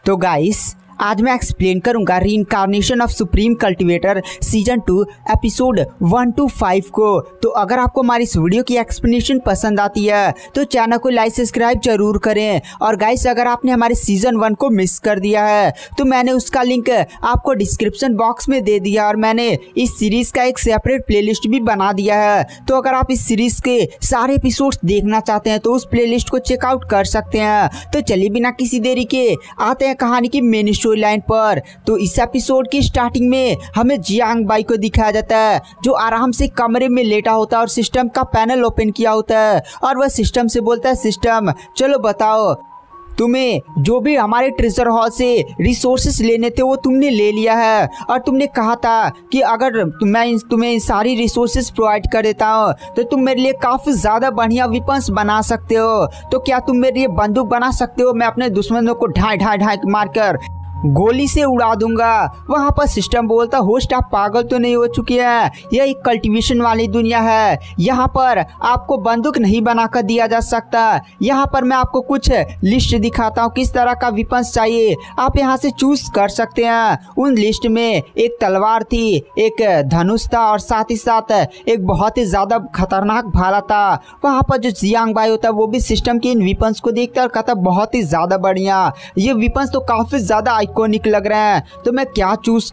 तो गाइस आज मैं एक्सप्लेन करूंगा reincarnation of supreme cultivator season 2 episode 1 to 5 को। तो अगर आपको हमारी इस वीडियो की एक्सप्लेनेशन पसंद आती है तो चैनल को लाइक सब्सक्राइब जरूर करें। और गाइस अगर आपने हमारे सीजन 1 को मिस कर दिया है तो मैंने उसका लिंक आपको डिस्क्रिप्शन बॉक्स में दे दिया और मैंने इस सीरीज का एक सेपरेट प्लेलिस्ट भी बना दिया है। तो अगर आप इस सीरीज के सारे एपिसोड्स देखना चाहते हैं तो उस प्लेलिस्ट को चेकआउट कर सकते हैं। तो चलिए बिना किसी देरी के आते हैं कहानी की मेन स्टोरी लाइन पर। तो इस एपिसोड की स्टार्टिंग में हमें जियांग बाई को दिखाया जाता है जो आराम से कमरे में लेटा होता है और सिस्टम का पैनल ओपन किया होता है और वह सिस्टम से बोलता है, सिस्टम चलो बताओ तुम्हें जो भी हमारे ट्रेजर हॉल से रिसोर्सेस लेने थे वो तुमने ले लिया है और तुमने कहा था कि अगर मैं तुम्हें सारी रिसोर्सेस प्रोवाइड कर देता हूँ तो तुम मेरे लिए काफ़ी ज़्यादा बढ़िया वेपन्स बना सकते हो। तो क्या तुम मेरे लिए बंदूक बना सकते हो? मैं अपने दुश्मनों को ढाई मारकर गोली से उड़ा दूंगा। वहाँ पर सिस्टम बोलता, होस्ट आप पागल तो नहीं हो चुके हैं? यह एक कल्टीवेशन वाली दुनिया है, यहाँ पर आपको बंदूक नहीं बनाकर दिया जा सकता। यहाँ पर मैं आपको कुछ लिस्ट दिखाता हूँ किस तरह का वेपन्स चाहिए, आप यहाँ से चूज कर सकते हैं। उन लिस्ट में एक तलवार थी, एक धनुष था और साथ ही साथ एक बहुत ही ज़्यादा खतरनाक भाला था। वहाँ पर जो जियांग बाई होता है वो भी सिस्टम के इन वेपन्स को देखता और कहता बहुत ही ज़्यादा बढ़िया, ये वेपन्स तो काफ़ी ज़्यादा आइकॉनिक लग रहे हैं, तो मैं क्या चूज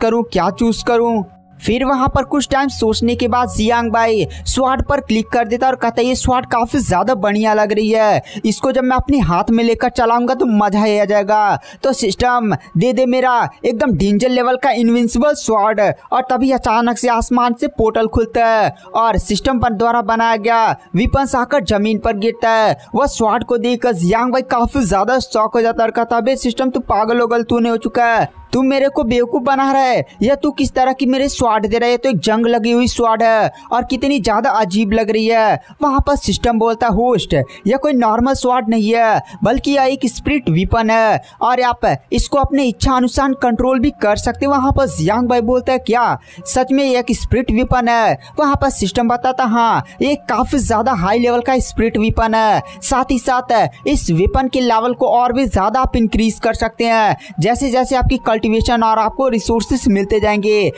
करूं। फिर वहां पर कुछ टाइम सोचने के बाद जियांग बाई स्वाड पर क्लिक कर देता और कहता है ये स्वाड काफी ज्यादा बढ़िया लग रही है, इसको जब मैं अपने हाथ में लेकर चलाऊंगा तो मजा ही आ जाएगा। तो सिस्टम दे मेरा एकदम डेंजर लेवल का इनविंसिबल स्वाड। और तभी अचानक से आसमान से पोर्टल खुलता है और सिस्टम पर द्वारा बनाया गया वेपन्स आकर जमीन पर गिरता है। वह स्वाड को देखकर जियांग बाई काफी ज्यादा शॉक हो जाता है और कहता है सिस्टम तू पागल हो गल, तूने हो चुका है, तू मेरे को बेवकूफ़ बना रहा है या तू किस तरह की मेरे स्वाड दे रहा है? तो एक जंग लगी हुई स्वाड है और कितनी ज़्यादा अजीब लग रही है। वहाँ पर सिस्टम बोलता है, होस्ट यह कोई नॉर्मल स्वाड नहीं है बल्कि यह एक स्पिरिट वेपन है और आप इसको अपने इच्छा अनुसार कंट्रोल भी कर सकते हो। वहाँ पर जियांग बाई बोलता है, क्या सच में एक स्पिरिट वेपन है? वहाँ पर सिस्टम बताता, हाँ ये काफ़ी ज़्यादा हाई लेवल का स्पिरिट वेपन है, साथ ही साथ इस वेपन के लेवल को और भी ज़्यादा आप इंक्रीज कर सकते हैं जैसे जैसे आपकी कल्टीवेशन और आपको रिसोर्सेस मिलते जाएंगे,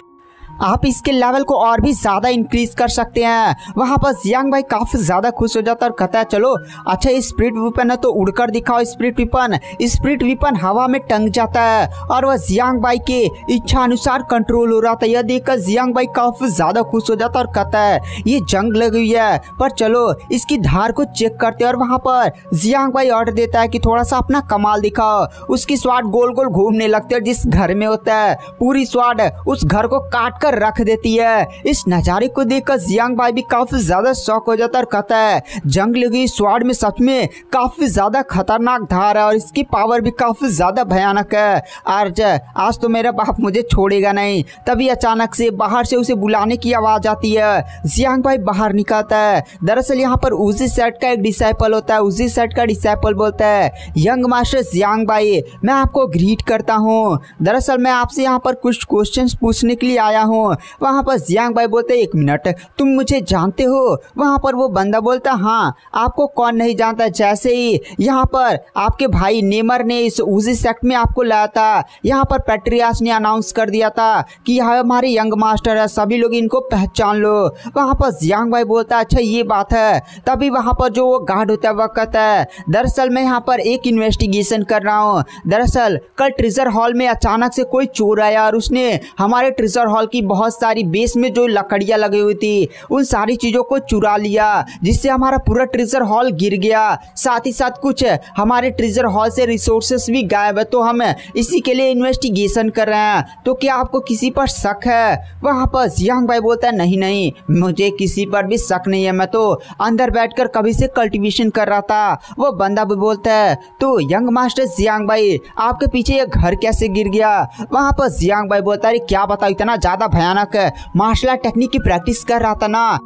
आप इसके लेवल को और भी ज़्यादा इंक्रीज कर सकते हैं। वहाँ पर जियांग बाई काफ़ी ज़्यादा खुश हो जाता है और कहता है चलो अच्छा ये स्पिरिट वेपन है तो उड़कर दिखाओ स्पिरिट वेपन। स्पिरिट वेपन हवा में टंग जाता है और वह जियांग बाई के इच्छा अनुसार कंट्रोल हो रहा था। यह देखकर जियांग बाई काफ़ी ज़्यादा खुश हो जाता है और कहता है ये जंग लगी हुई है पर चलो इसकी धार को चेक करते हैं। और वहाँ पर जियांग बाई ऑर्डर देता है कि थोड़ा सा अपना कमाल दिखाओ। उसकी स्वाड गोल गोल घूमने लगती है, जिस घर में होता है पूरी स्वाड उस घर को काट रख देती है। इस नजारे को देखकर जियांग बाई भी काफी ज्यादा शॉक हो जाता है और कहता है जंग लगी स्वाड में सच में काफी ज्यादा खतरनाक धार है और इसकी पावर भी काफी ज्यादा भयानक है। आज तो मेरा बाप मुझे छोड़ेगा नहीं। तभी अचानक से बाहर से उसे बुलाने की आवाज आती है। जियांग बाई बाहर निकलता है। दरअसल यहाँ पर उजी सेट का एक डिसाइपल होता है। उजी सेट का डिसाइपल बोलता है, यंग मास्टर जियांग बाई मैं आपको ग्रीट करता हूँ। दरअसल मैं आपसे यहाँ पर कुछ क्वेश्चंस पूछने के लिए आया हूँ। वहाँ पर जियांग बाई बोलते, एक मिनट तुम मुझे जानते हो? वहाँ पर वो बंदा बोलता, हाँ आपको कौन नहीं जानता। जैसे ही यहाँ पर आपके भाई नेमर ने इस उजी सेक्ट में आपको लाया था, यहाँ पर पेट्रियास ने अनाउंस कर दिया था कि यह हमारे यंग मास्टर है, सभी लोग इनको पहचान लो। वहाँ पर जियांग बाई बोलता, अच्छा ये बात है। तभी वहाँ पर जो वो गार्ड होता है वह कहता है, दरअसल मैं यहाँ पर एक इन्वेस्टिगेशन कर रहा हूँ। दरअसल कल ट्रेजर हॉल में अचानक से कोई चोर आया और उसने हमारे ट्रेजर हॉल की बहुत सारी बेस में जो लकड़ियां लगी हुई थी उन सारी चीजों को चुरा लिया, जिससे हमारा पूरा ट्रेजर हॉल गिर गया। साथ ही साथ कुछ हमारे ट्रेजर हॉल से रिसोर्सेस भी गायब है। तो हम इसी के लिए इन्वेस्टिगेशन कर रहे हैं। तो क्या आपको किसी पर शक है? वहां पर जियांग बाई बोलता है, नहीं मुझे किसी पर भी शक नहीं है, मैं तो अंदर बैठकर कभी से कल्टीवेशन कर रहा था। वो बंदा भी बोलता है, तो यंग मास्टर जियांग बाई आपके पीछे ये घर कैसे गिर गया? वहां पर जियांग बाई बोलता है, क्या बताओ इतना ज्यादा भयानक मार्शल आर्ट टेक्निक की प्रैक्टिस कर रहा था ना।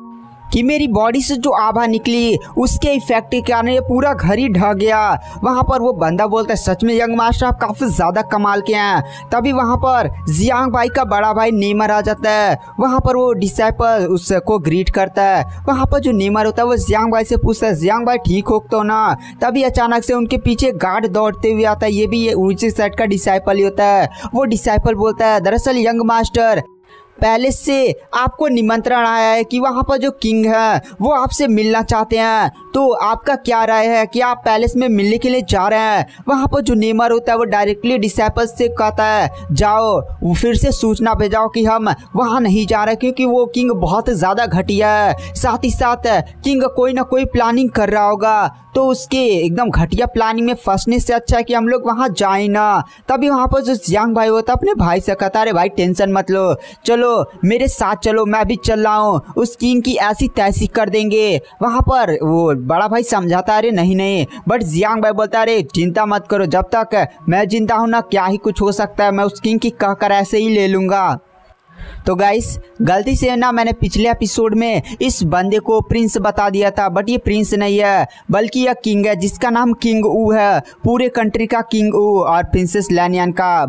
कि मेरी बॉडी से जो आभा निकली उसके इफेक्ट के कारण ये पूरा घर ही ढह गया। वहाँ पर वो बंदा बोलता है सच में यंग मास्टर आप काफ़ी ज़्यादा कमाल के हैं। तभी वहाँ पर जियांग भाई का बड़ा भाई नेमर आ जाता है। वहाँ पर वो डिसाइपल उसको ग्रीट करता है। वहाँ पर जो नेमर होता है वो जियांग भाई से पूछता है जियांग भाई ठीक हो तो ना। तभी अचानक से उनके पीछे गार्ड दौड़ते हुए आता है। ये भी ये ऊंचे सेट का डिसाइपल ही होता है। वो डिसाइपल बोलता है दरअसल यंग मास्टर पैलेस से आपको निमंत्रण आया है कि वहाँ पर जो किंग है वो आपसे मिलना चाहते हैं, तो आपका क्या राय है कि आप पैलेस में मिलने के लिए जा रहे हैं। वहाँ पर जो नेमर होता है वो डायरेक्टली डिसाइपल्स से कहता है जाओ फिर से सूचना भेजाओ कि हम वहाँ नहीं जा रहे क्योंकि वो किंग बहुत ज़्यादा घटिया है। साथ ही साथ किंग कोई ना कोई प्लानिंग कर रहा होगा, तो उसके एकदम घटिया प्लानिंग में फंसने से अच्छा है कि हम लोग वहाँ जाए ना। तभी वहाँ पर जो जियांग भाई होता है अपने भाई से कहता है भाई टेंशन मत लो, चलो मेरे साथ चलो, मैं भी चल रहा हूँ, उस किंग की ऐसी तैसी कर देंगे। वहाँ पर वो बड़ा भाई समझाता अरे नहीं, बट जियांग भाई बोलता अरे चिंता मत करो, जब तक मैं जिंदा हूँ ना क्या ही कुछ हो सकता है, मैं उस किंग की कहकर ऐसे ही ले लूँगा। तो गाइस गलती से ना मैंने पिछले एपिसोड में इस बंदे को प्रिंस बता दिया था, बट ये प्रिंस नहीं है बल्कि यह किंग है जिसका नाम किंग ऊ है, पूरे कंट्री का किंग ऊ और प्रिंसेस लैनियन का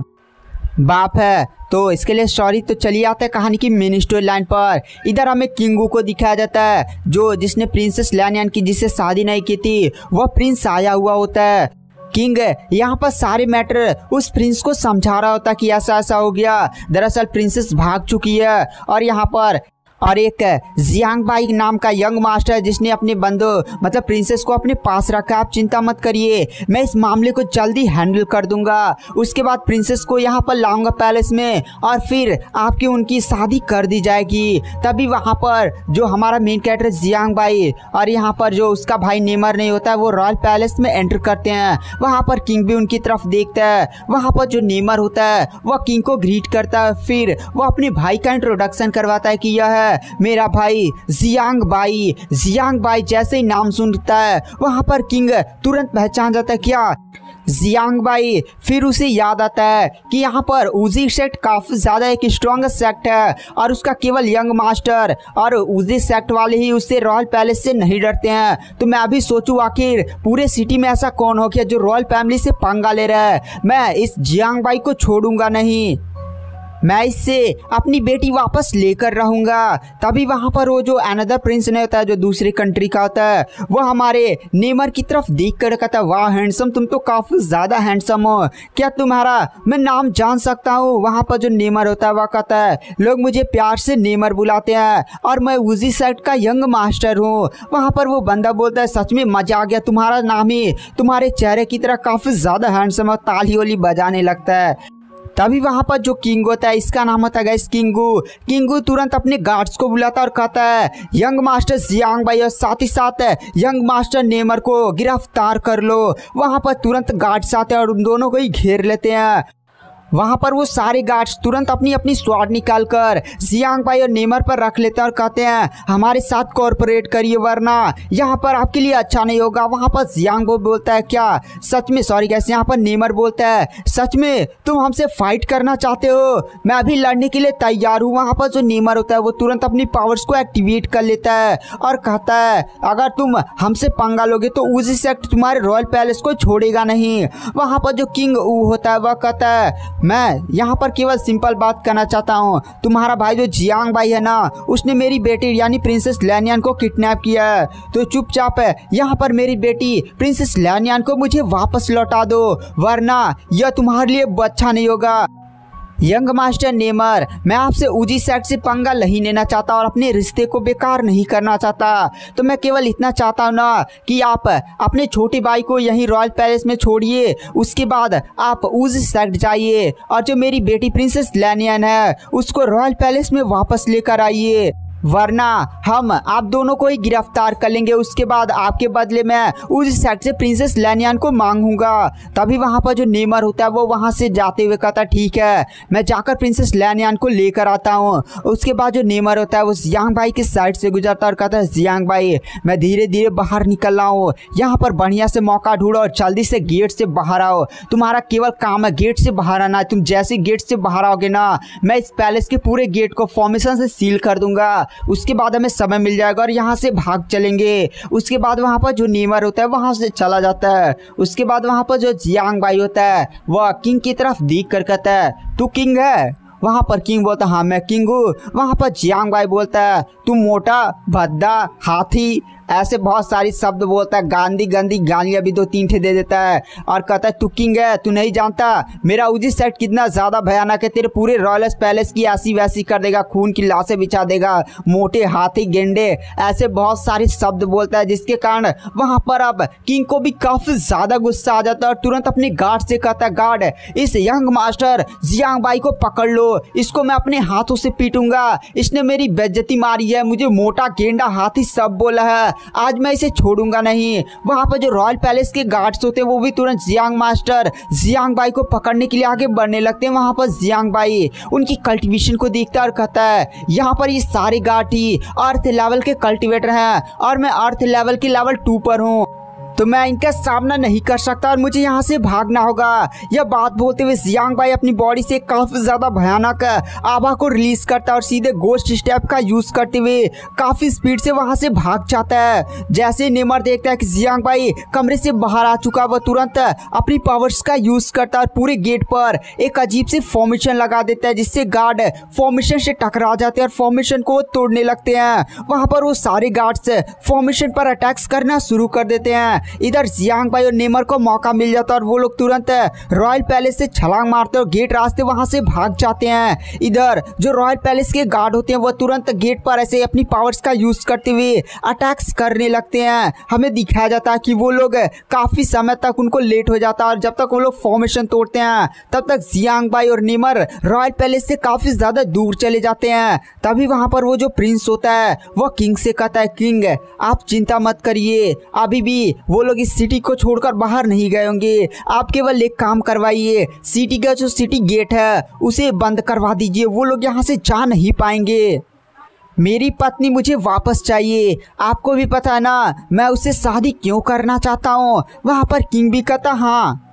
बाप है। तो इसके लिए सॉरी। तो चलिए आते हैं कहानी की मेन स्टोरी लाइन पर। इधर हमें किंग ऊ को दिखाया जाता है जो जिसने प्रिंसेस लैनियन की जिससे शादी नहीं की थी, वह प्रिंस आया हुआ होता है। किंग यहाँ पर सारे मैटर उस प्रिंस को समझा रहा होता कि ऐसा ऐसा हो गया, दरअसल प्रिंसेस भाग चुकी है और यहाँ पर और एक जियांग भाई नाम का यंग मास्टर है जिसने अपने बंदो मतलब प्रिंसेस को अपने पास रखा। आप चिंता मत करिए, मैं इस मामले को जल्दी हैंडल कर दूंगा। उसके बाद प्रिंसेस को यहाँ पर लाऊंगा पैलेस में और फिर आपकी उनकी शादी कर दी जाएगी। तभी वहाँ पर जो हमारा मेन कैरेक्टर जियांग भाई और यहाँ पर जो उसका भाई नेमर नहीं होता है वो रॉयल पैलेस में एंटर करते हैं। वहाँ पर किंग भी उनकी तरफ देखता है। वहाँ पर जो नेमर होता है वह किंग को ग्रीट करता है, फिर वो अपने भाई का इंट्रोडक्शन करवाता है कि यह है मेरा भाई जियांग भाई। जियांग भाई जैसे ही नाम सुनता है वहां पर किंग तुरंत पहचान जाता है क्या जियांग भाई। फिर उसे याद आता है कि यहाँ पर उजी सेक्ट काफी ज्यादा एक स्ट्रॉन्ग सेक्ट है और उसका केवल यंग मास्टर और उजी सेक्ट वाले ही उससे रॉयल पैलेस से नहीं डरते हैं। तो मैं अभी सोचूं आखिर पूरे सिटी में ऐसा कौन हो गया जो रॉयल फैमिली से पंगा ले रहा है। मैं इस जियांग भाई को छोड़ूंगा नहीं, मैं इससे अपनी बेटी वापस लेकर रहूंगा। तभी वहां पर वो जो अनदर प्रिंस नहीं होता है जो दूसरी कंट्री का होता है वो हमारे नेमर की तरफ देख कर कहता है वाह हैंडसम, तुम तो काफी ज्यादा हैंडसम हो, क्या तुम्हारा मैं नाम जान सकता हूँ। वहां पर जो नेमर होता है वह कहता है लोग मुझे प्यार से नेमर बुलाते हैं और मैं उजी सेक्ट का यंग मास्टर हूँ। वहां पर वो बंदा बोलता है सच में मजा आ गया, तुम्हारा नाम ही तुम्हारे चेहरे की तरह काफी ज्यादा हैंडसम है, ताली वाली बजाने लगता है। तभी वहां पर जो किंग होता है इसका नाम होता है किंगू। किंगू तुरंत अपने गार्ड्स को बुलाता और कहता है यंग मास्टर जियांग भाई और साथ ही साथ यंग मास्टर नेमर को गिरफ्तार कर लो। वहां पर तुरंत गार्ड्स आते हैं और उन दोनों को ही घेर लेते हैं। वहां पर वो सारे गार्ड्स तुरंत अपनी अपनी स्वॉर्ड निकालकर जियांग भाई और नेमर पर रख लेते हैं और कहते हैं हमारे साथ कोऑपरेट करिए वरना यहाँ पर आपके लिए अच्छा नहीं होगा। वहां पर जियांग बोलता है क्या सच में, सॉरी गैस, यहाँ पर नेमर बोलता है सच में तुम हमसे फाइट करना चाहते हो, मैं अभी लड़ने के लिए तैयार हूँ। वहां पर जो नेमर होता है वो तुरंत अपनी पावर्स को एक्टिवेट कर लेता है और कहता है अगर तुम हमसे पंगा लोगे तो उजी सेक्ट तुम्हारे रॉयल पैलेस को छोड़ेगा नहीं। वहां पर जो किंग ऊ होता है वह कहता है मैं यहाँ पर केवल सिंपल बात करना चाहता हूँ, तुम्हारा भाई जो जियांग भाई है ना उसने मेरी बेटी यानी प्रिंसेस लैनियन को किडनैप किया है, तो चुपचाप यहाँ पर मेरी बेटी प्रिंसेस लैनियन को मुझे वापस लौटा दो वरना यह तुम्हारे लिए अच्छा नहीं होगा। यंग मास्टर नेमर, मैं आपसे उजी सेक्ट से पंगा नहीं लेना चाहता और अपने रिश्ते को बेकार नहीं करना चाहता, तो मैं केवल इतना चाहता हूँ ना कि आप अपने छोटे भाई को यहीं रॉयल पैलेस में छोड़िए, उसके बाद आप उजी सेक्ट जाइए और जो मेरी बेटी प्रिंसेस लैनियन है उसको रॉयल पैलेस में वापस लेकर आइए वरना हम आप दोनों को ही गिरफ्तार कर लेंगे। उसके बाद आपके बदले में उस सेक्ट से प्रिंसेस लैनियन को मांगूंगा। तभी वहां पर जो नेमर होता है वो वहां से जाते हुए कहता ठीक है मैं जाकर प्रिंसेस लैनियन को लेकर आता हूँ। उसके बाद जो नेमर होता है वो जियांग भाई की साइड से गुजरता और कहता है जियांग भाई मैं धीरे धीरे बाहर निकल रहा हूँ, यहाँ पर बढ़िया से मौका ढूंढो और जल्दी से गेट से बाहर आओ, तुम्हारा केवल काम है गेट से बाहर आना। तुम जैसे गेट से बाहर आओगे ना मैं इस पैलेस के पूरे गेट को फॉर्मेशन से सील कर दूंगा उसके बाद हमें समय मिल जाएगा और यहाँ से भाग चलेंगे। उसके बाद वहाँ पर जो नेमर होता है वहाँ से चला जाता है। उसके बाद वहाँ पर जो जियांग भाई होता है वह किंग की तरफ देख कर कहता है तू किंग है? वहाँ पर किंग बोलता हाँ मैं किंग हूँ। वहाँ पर जियांग भाई बोलता है तू मोटा भद्दा हाथी, ऐसे बहुत सारी शब्द बोलता है, गांधी गंदी गालियाँ भी 2-3 ठे दे देता है और कहता है तू किंग है, तू नहीं जानता मेरा उजी सेट कितना ज़्यादा भयानक है, तेरे पूरे रॉयल पैलेस की ऐसी वैसी कर देगा, खून की लाशें बिछा देगा, मोटे हाथी गेंडे, ऐसे बहुत सारे शब्द बोलता है। जिसके कारण वहाँ पर अब किंग को भी काफ़ी ज़्यादा गुस्सा आ जाता है और तुरंत अपने गार्ड से कहता है गार्ड इस यंग मास्टर जियांग भाई को पकड़ लो, इसको मैं अपने हाथों से पीटूंगा, इसने मेरी बेइज्जती मारी है, मुझे मोटा गेंडा हाथी सब बोला है, आज मैं इसे छोड़ूंगा नहीं। वहाँ पर जो रॉयल पैलेस के गार्ड्स होते हैं वो भी तुरंत जियांग मास्टर जियांग भाई को पकड़ने के लिए आगे बढ़ने लगते हैं। वहाँ पर जियांग भाई उनकी कल्टीवेशन को देखता है और कहता है यहाँ पर ये सारे गार्ड ही अर्थ लेवल के कल्टीवेटर हैं और मैं अर्थ लेवल के लेवल 2 पर हूँ, तो मैं इनका सामना नहीं कर सकता और मुझे यहाँ से भागना होगा। यह बात बोलते हुए जियांग भाई अपनी बॉडी से काफ़ी ज़्यादा भयानक आभा को रिलीज करता है और सीधे गोस्ट स्टेप का यूज़ करते हुए काफ़ी स्पीड से वहाँ से भाग जाता है। जैसे नेमर देखता है कि जियांग भाई कमरे से बाहर आ चुका, वह तुरंत अपनी पावर्स का यूज़ करता है और पूरे गेट पर एक अजीब सी फॉर्मेशन लगा देता है जिससे गार्ड फॉर्मेशन से टकरा जाते हैं और फॉर्मेशन को तोड़ने लगते हैं। वहाँ पर वो सारे गार्ड्स फॉर्मेशन पर अटैक्स करना शुरू कर देते हैं। इधर जियांग भाई और नेमर को मौका मिल जाता है और वो लोग तुरंत रॉयल पैलेस से छलांग मारते हैं और गेट रास्ते वहां से भाग जाते हैं। इधर जो रॉयल पैलेस के गार्ड होते हैं वो तुरंत गेट पर ऐसे अपनी पावर्स का यूज करते हुए अटैक्स करने लगते हैं। हमें दिखाया जाता है कि वो लोग काफी समय तक उनको लेट हो जाता है और जब तक वो लोग फॉर्मेशन तोड़ते हैं तब तक जियांग भाई और नेमर रॉयल पैलेस से काफी ज्यादा दूर चले जाते हैं। तभी वहां पर वो जो प्रिंस होता है वो किंग से कहता है किंग आप चिंता मत करिए, अभी भी वो लोग इस सिटी को छोड़कर बाहर नहीं गए होंगे, आप केवल एक काम करवाइए, सिटी का जो सिटी गेट है उसे बंद करवा दीजिए, वो लोग यहाँ से जा नहीं पाएंगे। मेरी पत्नी मुझे वापस चाहिए, आपको भी पता है ना मैं उससे शादी क्यों करना चाहता हूँ। वहाँ पर किंग भी कहता हाँ।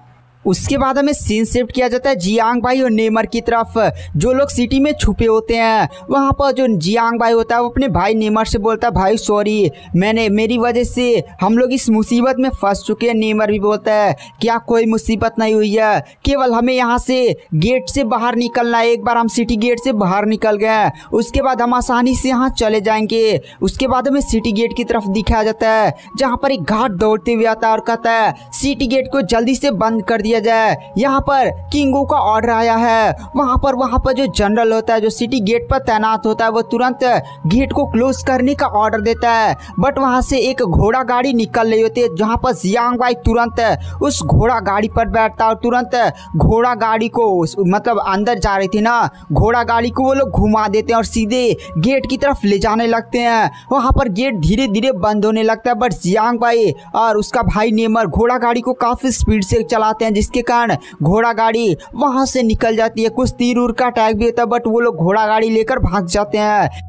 उसके बाद हमें सीन शिफ्ट किया जाता है जियांग भाई और नेमर की तरफ, जो लोग सिटी में छुपे होते हैं। वहाँ पर जो जियांग भाई होता है वो अपने भाई नेमर से बोलता है भाई सॉरी, मेरी वजह से हम लोग इस मुसीबत में फंस चुके हैं। नेमर भी बोलता है क्या कोई मुसीबत नहीं हुई है, केवल हमें यहाँ से गेट से बाहर निकलना है, एक बार हम सिटी गेट से बाहर निकल गए उसके बाद हम आसानी से यहाँ चले जाएंगे। उसके बाद हमें सिटी गेट की तरफ दिखाया जाता है जहाँ पर एक गार्ड दौड़ते हुए आता है और कहता है सिटी गेट को जल्दी से बंद कर दिया जाए, यहाँ पर किंगो का ऑर्डर आया है। वहाँ पर जो जनरल होता है जो सिटी गेट पर तैनात होता है वो तुरंत गेट को क्लोज करने का ऑर्डर देता है। बट वहाँ से एक घोड़ा गाड़ी निकल रही होती है जहाँ पर जियांग भाई तुरंत उस घोड़ा गाड़ी पर बैठता है और तुरंत घोड़ा गाड़ी को मतलब अंदर जा रही थी ना घोड़ा गाड़ी को वो लोग घुमा देते हैं और सीधे गेट की तरफ ले जाने लगते हैं। वहाँ पर गेट धीरे धीरे बंद होने लगता है बट जियांग भाई और उसका भाई नेमर घोड़ा गाड़ी को काफी स्पीड से चलाते हैं जिसके कारण घोड़ा गाड़ी वहां से निकल जाती है। कुछ तीर उर का अटैक भी होता है बट वो लोग घोड़ा गाड़ी लेकर भाग जाते हैं।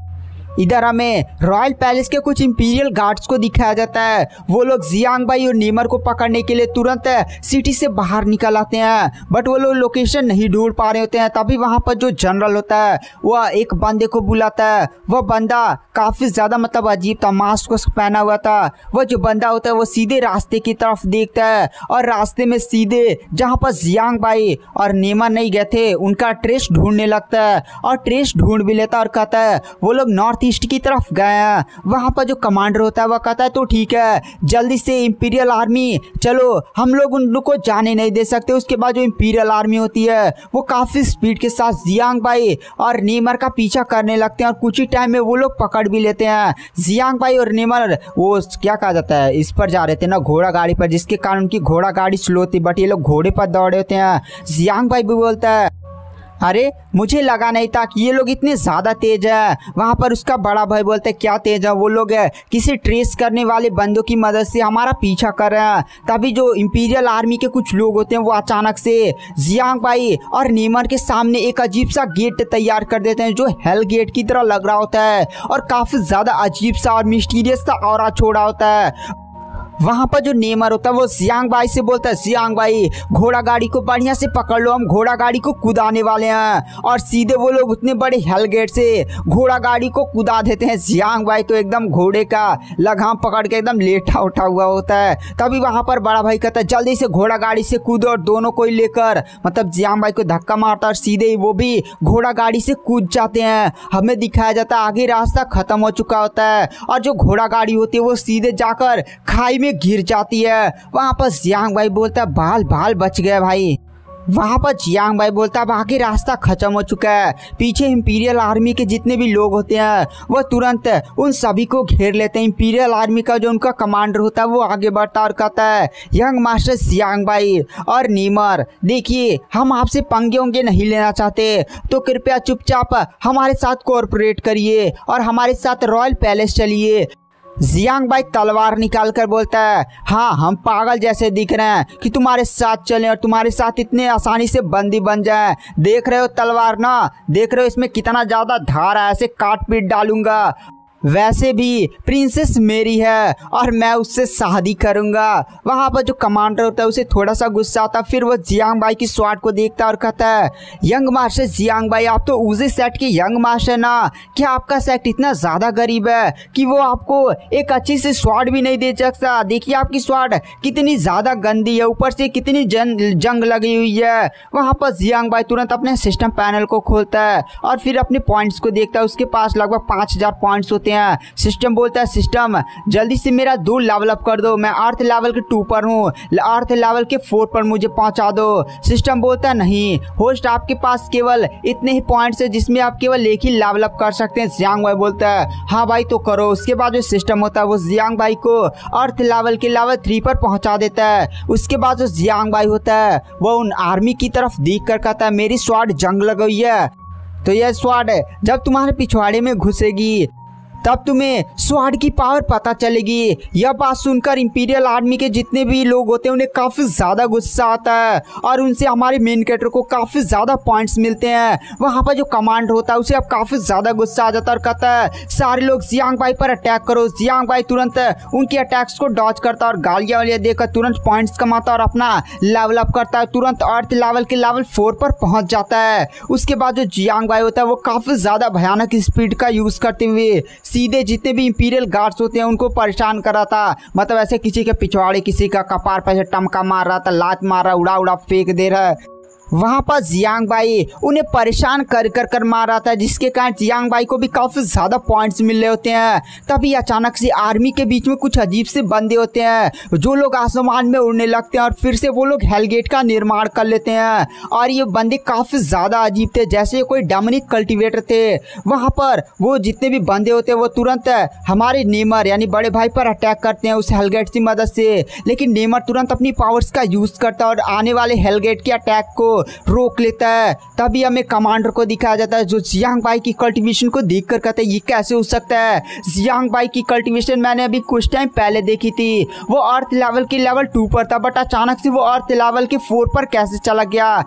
इधर हमें रॉयल पैलेस के कुछ इंपीरियल गार्ड्स को दिखाया जाता है, वो लोग जियांग भाई और नेमर को पकड़ने के लिए तुरंत सिटी से बाहर निकल आते हैं बट वो लोग लोकेशन नहीं ढूंढ पा रहे होते हैं। तभी वहां पर जो जनरल होता है वह एक बंदे को बुलाता है। वह बंदा काफी ज्यादा मतलब अजीब था, मास्क पहना हुआ था। वह जो बंदा होता है वो सीधे रास्ते की तरफ देखता है और रास्ते में सीधे जहाँ पर जियांग भाई और नेमर नहीं गए थे उनका ट्रेस ढूंढने लगता है और ट्रेस ढूंढ भी लेता और कहता है वो लोग नॉर्थ ईस्ट की तरफ गए हैं। वहां पर जो कमांडर होता है वह कहता है तो ठीक है जल्दी से इंपीरियल आर्मी चलो, हम लोग उनको जाने नहीं दे सकते। उसके बाद जो इंपीरियल आर्मी होती है वो काफी स्पीड के साथ जियांग भाई और नेमर का पीछा करने लगते हैं और कुछ ही टाइम में वो लोग पकड़ भी लेते हैं। जियांग भाई और नेमर वो क्या कहा जाता है इस पर जा रहे थे ना घोड़ा गाड़ी पर, जिसके कारण उनकी घोड़ा गाड़ी स्लो थी बट ये लोग घोड़े पर दौड़े होते हैं। जियांग भाई भी बोलता है अरे मुझे लगा नहीं था कि ये लोग इतने ज़्यादा तेज है। वहाँ पर उसका बड़ा भाई बोलते क्या तेज है, वो लोग किसी ट्रेस करने वाले बंदों की मदद से हमारा पीछा कर रहे हैं। तभी जो इंपीरियल आर्मी के कुछ लोग होते हैं वो अचानक से जियांग भाई और नेमर के सामने एक अजीब सा गेट तैयार कर देते हैं जो हेल गेट की तरह लग रहा होता है और काफ़ी ज़्यादा अजीब सा और मिस्टीरियस सा ऑरा छोड़ा होता है। वहाँ पर जो नेमर होता है वो जियांग भाई से बोलता है, जियांग भाई घोड़ा गाड़ी को बढ़िया से पकड़ लो, हम घोड़ा गाड़ी को कुदाने वाले हैं। और सीधे वो लोग उतने बड़े हेलगेट से घोड़ा गाड़ी को कुदा देते हैं। जियांग भाई तो एकदम घोड़े का लगाम पकड़ के एकदम लेटा उठा हुआ होता है। तभी वहाँ पर बड़ा भाई कहता है जल्दी से घोड़ा गाड़ी से कूदो, और दोनों को ही लेकर मतलब जियांग भाई को धक्का मारता है और सीधे ही वो भी घोड़ा गाड़ी से कूद जाते हैं। हमें दिखाया जाता है आगे रास्ता खत्म हो चुका होता है और जो घोड़ा गाड़ी होती है वो सीधे जाकर खाई में गिर जाती है। वहां पर जियांग भाई बोलता है बाल बाल बच गए भाई। वहां पर जियांग भाई बोलता है अब आगे रास्ता खत्म हो चुका है। पीछे इंपीरियल आर्मी के जितने भी लोग होते हैं वो तुरंत उन सभी को घेर लेते हैं। इंपीरियल आर्मी का जो उनका कमांडर होता है वो आगे बढ़ता और कहता है यंग मास्टर जियांग भाई और नेमर, देखिए हम आपसे पंगे उंगे नहीं लेना चाहते, तो कृपया चुपचाप हमारे साथ कोऑपरेट करिए और हमारे साथ रॉयल पैलेस चलिए। जियांग भाई तलवार निकाल कर बोलता है हाँ हम पागल जैसे दिख रहे हैं कि तुम्हारे साथ चलें और तुम्हारे साथ इतने आसानी से बंदी बन जाए। देख रहे हो तलवार ना, देख रहे हो इसमें कितना ज़्यादा धार है, ऐसे काट पीट डालूंगा। वैसे भी प्रिंसेस मेरी है और मैं उससे शादी करूंगा। वहाँ पर जो कमांडर होता है उसे थोड़ा सा गुस्सा आता है। फिर वो जियांग भाई की स्वाट को देखता है और कहता है यंग मास्टर जियांग भाई, आप तो उसी सेट के यंग मास्टर ना, क्या आपका सेट इतना ज़्यादा गरीब है कि वो आपको एक अच्छी सी स्वाट भी नहीं दे सकता? देखिए आपकी स्वाट कितनी ज़्यादा गंदी है, ऊपर से कितनी जंग लगी हुई है। वहाँ पर जियांग भाई तुरंत अपने सिस्टम पैनल को खोलता है और फिर अपने पॉइंट्स को देखता है। उसके पास लगभग 5000 पॉइंट्स होते हैं। सिस्टम बोलता है सिस्टम जल्दी से मेरा 2 लेवल अप कर दो, मैं अर्थ लेवल के 2 पर हूँ, अर्थ लेवल के 4 पर मुझे पहुंचा दो। सिस्टम बोलता है नहीं होस्ट, आपके पास केवल इतने ही पॉइंट्स है जिसमें आप केवल एक ही लेवल अप कर सकते हैं। जियांग भाई बोलता है हाँ भाई तो करो। उसके बाद जो सिस्टम होता है वो जियांग भाई को अर्थ लेवल के लेवल 3 पर पहुंचा देता है। उसके बाद जो जियांग भाई होता है वो उन आर्मी की तरफ देख कर कहता है मेरी स्वाड जंग लग गई है, तो यह स्वाड जब तुम्हारे पिछवाड़े में घुसेगी तब तुम्हें स्वाड की पावर पता चलेगी। यह बात सुनकर इंपीरियल आर्मी के जितने भी लोग होते हैं उन्हें काफ़ी ज़्यादा गुस्सा आता है और उनसे हमारे मेन कैरेक्टर को काफ़ी ज़्यादा पॉइंट्स मिलते हैं। वहाँ पर जो कमांडर होता है उसे अब काफ़ी ज़्यादा गुस्सा आ जाता है और कहता है सारे लोग जियांग भाई पर अटैक करो। जियांग भाई तुरंत उनके अटैक्स को डॉज करता है और गालियाँ वालियाँ देकर तुरंत पॉइंट्स कमाता है और अपना लेवल अप करता है। तुरंत अर्थ लेवल के लेवल 4 पर पहुँच जाता है। उसके बाद जो जियांग भाई होता है वो काफ़ी ज़्यादा भयानक स्पीड का यूज़ करते हुए सीधे जितने भी इंपीरियल गार्ड्स होते हैं उनको परेशान कर रहा था। मतलब ऐसे किसी के पिछवाड़े किसी का कपार पर टमका मार रहा था, लात मार रहा, उड़ा उड़ा फेंक दे रहा है। वहाँ पर जियांग भाई उन्हें परेशान कर मार रहा था, जिसके कारण जियांग भाई को भी काफ़ी ज़्यादा पॉइंट्स मिल रहे होते हैं। तभी अचानक से आर्मी के बीच में कुछ अजीब से बंदे होते हैं जो लोग आसमान में उड़ने लगते हैं और फिर से वो लोग हेलगेट का निर्माण कर लेते हैं। और ये बंदे काफ़ी ज़्यादा अजीब थे, जैसे कोई डेमोनिक कल्टिवेटर थे। वहाँ पर वो जितने भी बंदे होते हैं वो तुरंत हमारे नेमर यानी बड़े भाई पर अटैक करते हैं उस हेलगेट की मदद से। लेकिन नेमर तुरंत अपनी पावर्स का यूज़ करता है और आने वाले हेलगेट के अटैक को रोक लेता है। तभी हमें कमांडर को दिखाया जाता है जो जियांग भाई की कल्टीवेशन को देखकर कहता है ये कैसे हो सकता है। जियांग भाई की कल्टीवेशन मैंने अभी कुछ टाइम पहले देखी थी, वो अर्थ लेवल के लेवल 2 पर था, बट अचानक से वो अर्थ लेवल के 4 पर कैसे चला गया।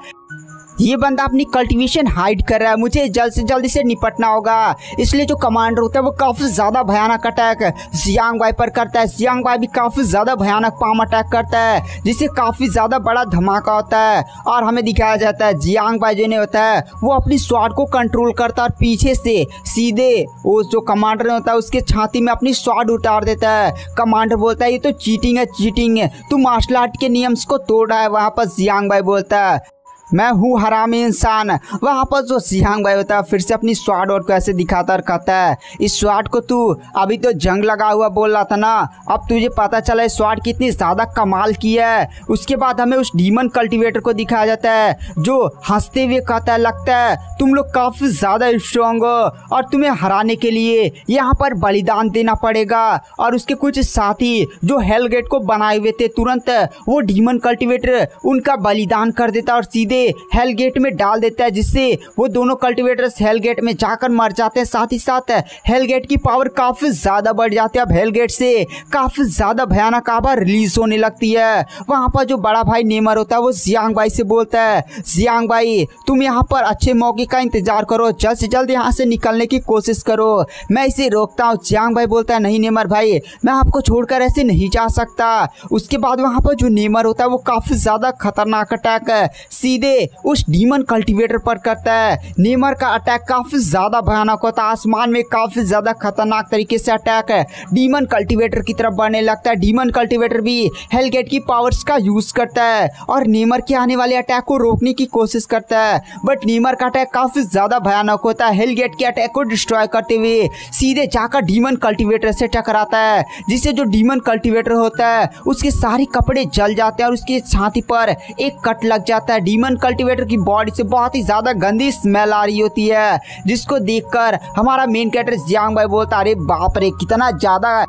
ये बंदा अपनी कल्टीवेशन हाइड कर रहा है, मुझे जल्द से जल्दी से निपटना होगा। इसलिए जो कमांडर होता है वो काफ़ी ज़्यादा भयानक अटैक जियांग भाई पर करता है। जियांग भाई भी काफ़ी ज़्यादा भयानक पाम अटैक करता है जिससे काफ़ी ज़्यादा बड़ा धमाका होता है। और हमें दिखाया जाता है जियांग भाई जो होता है वो अपनी स्वाड को कंट्रोल करता है और पीछे से सीधे वो जो कमांडर होता है उसके छाती में अपनी स्वाड उतार देता है। कमांडर बोलता है ये तो चीटिंग है, चीटिंग है, तू मार्शल आर्ट के नियम्स को तोड़ रहा है। वहाँ पर जियांग भाई बोलता है मैं हूँ हरामी इंसान। वहाँ पर जो जियांग भाई होता है फिर से अपनी स्वाड और कैसे दिखाता और कहता है इस स्वाड को तू अभी तो जंग लगा हुआ बोल रहा था ना, अब तुझे पता चला इस स्वाड कितनी ज़्यादा कमाल की है। उसके बाद हमें उस डीमन कल्टीवेटर को दिखाया जाता है जो हंसते हुए कहता है लगता है तुम लोग काफ़ी ज़्यादा स्ट्रॉन्ग हो और तुम्हें हराने के लिए यहाँ पर बलिदान देना पड़ेगा। और उसके कुछ साथी जो हेलगेट को बनाए हुए थे तुरंत वो डीमन कल्टीवेटर उनका बलिदान कर देता और सीधे हेल गेट में डाल देता है, जिससे वो दोनों कल्टिवेटर्स हेल गेट में जाकर मर जाते हैं। साथ ही साथ हेल गेट की पावर काफी ज्यादा बढ़ जाती है। अब हेल गेट से काफी ज्यादा भयानक आवा रिलीज होने लगती है। वहां पर जो बड़ा भाई नेमर होता है वो जियांग भाई से बोलता है, जियांग भाई तुम यहाँ पर अच्छे मौके का इंतजार करो, जल्द से जल्द यहाँ से निकलने की कोशिश करो, मैं इसे रोकता हूँ। जियांग भाई बोलता है नहीं नेमर भाई, मैं आपको छोड़कर ऐसे नहीं जा सकता। उसके बाद वहां पर जो नेमर होता है वो काफी ज्यादा खतरनाक अटैक सीधे उस डीमन कल्टीवेटर पर करता है। नेमर का अटैक काफी ज्यादा भयानक होता है, आसमान में काफी ज्यादा खतरनाक तरीके से अटैक डीमन कल्टीवेटर की तरफ बढ़ने लगता है। डीमन कल्टीवेटर भी हेलगेट की पावर्स का यूज करता है और नेमर के आने वाले अटैक को रोकने की कोशिश करता है, बट नेमर का अटैक काफी ज्यादा भयानक होता है। हेलगेट के अटैक को डिस्ट्रॉय करते हुए सीधे जाकर डीमन कल्टीवेटर से टकराता है, जिससे जो डीमन कल्टीवेटर होता है उसके सारे कपड़े जल जाते हैं और उसकी छाती पर एक कट लग जाता है। डीमन कल्टीवेटर की बॉडी से बहुत ही ज्यादा गंदी स्मेल आ रही होती है, जिसको देखकर हमारा मेन कैरेक्टर जियांग भाई बोलता है अरे बाप रे कितना ज्यादा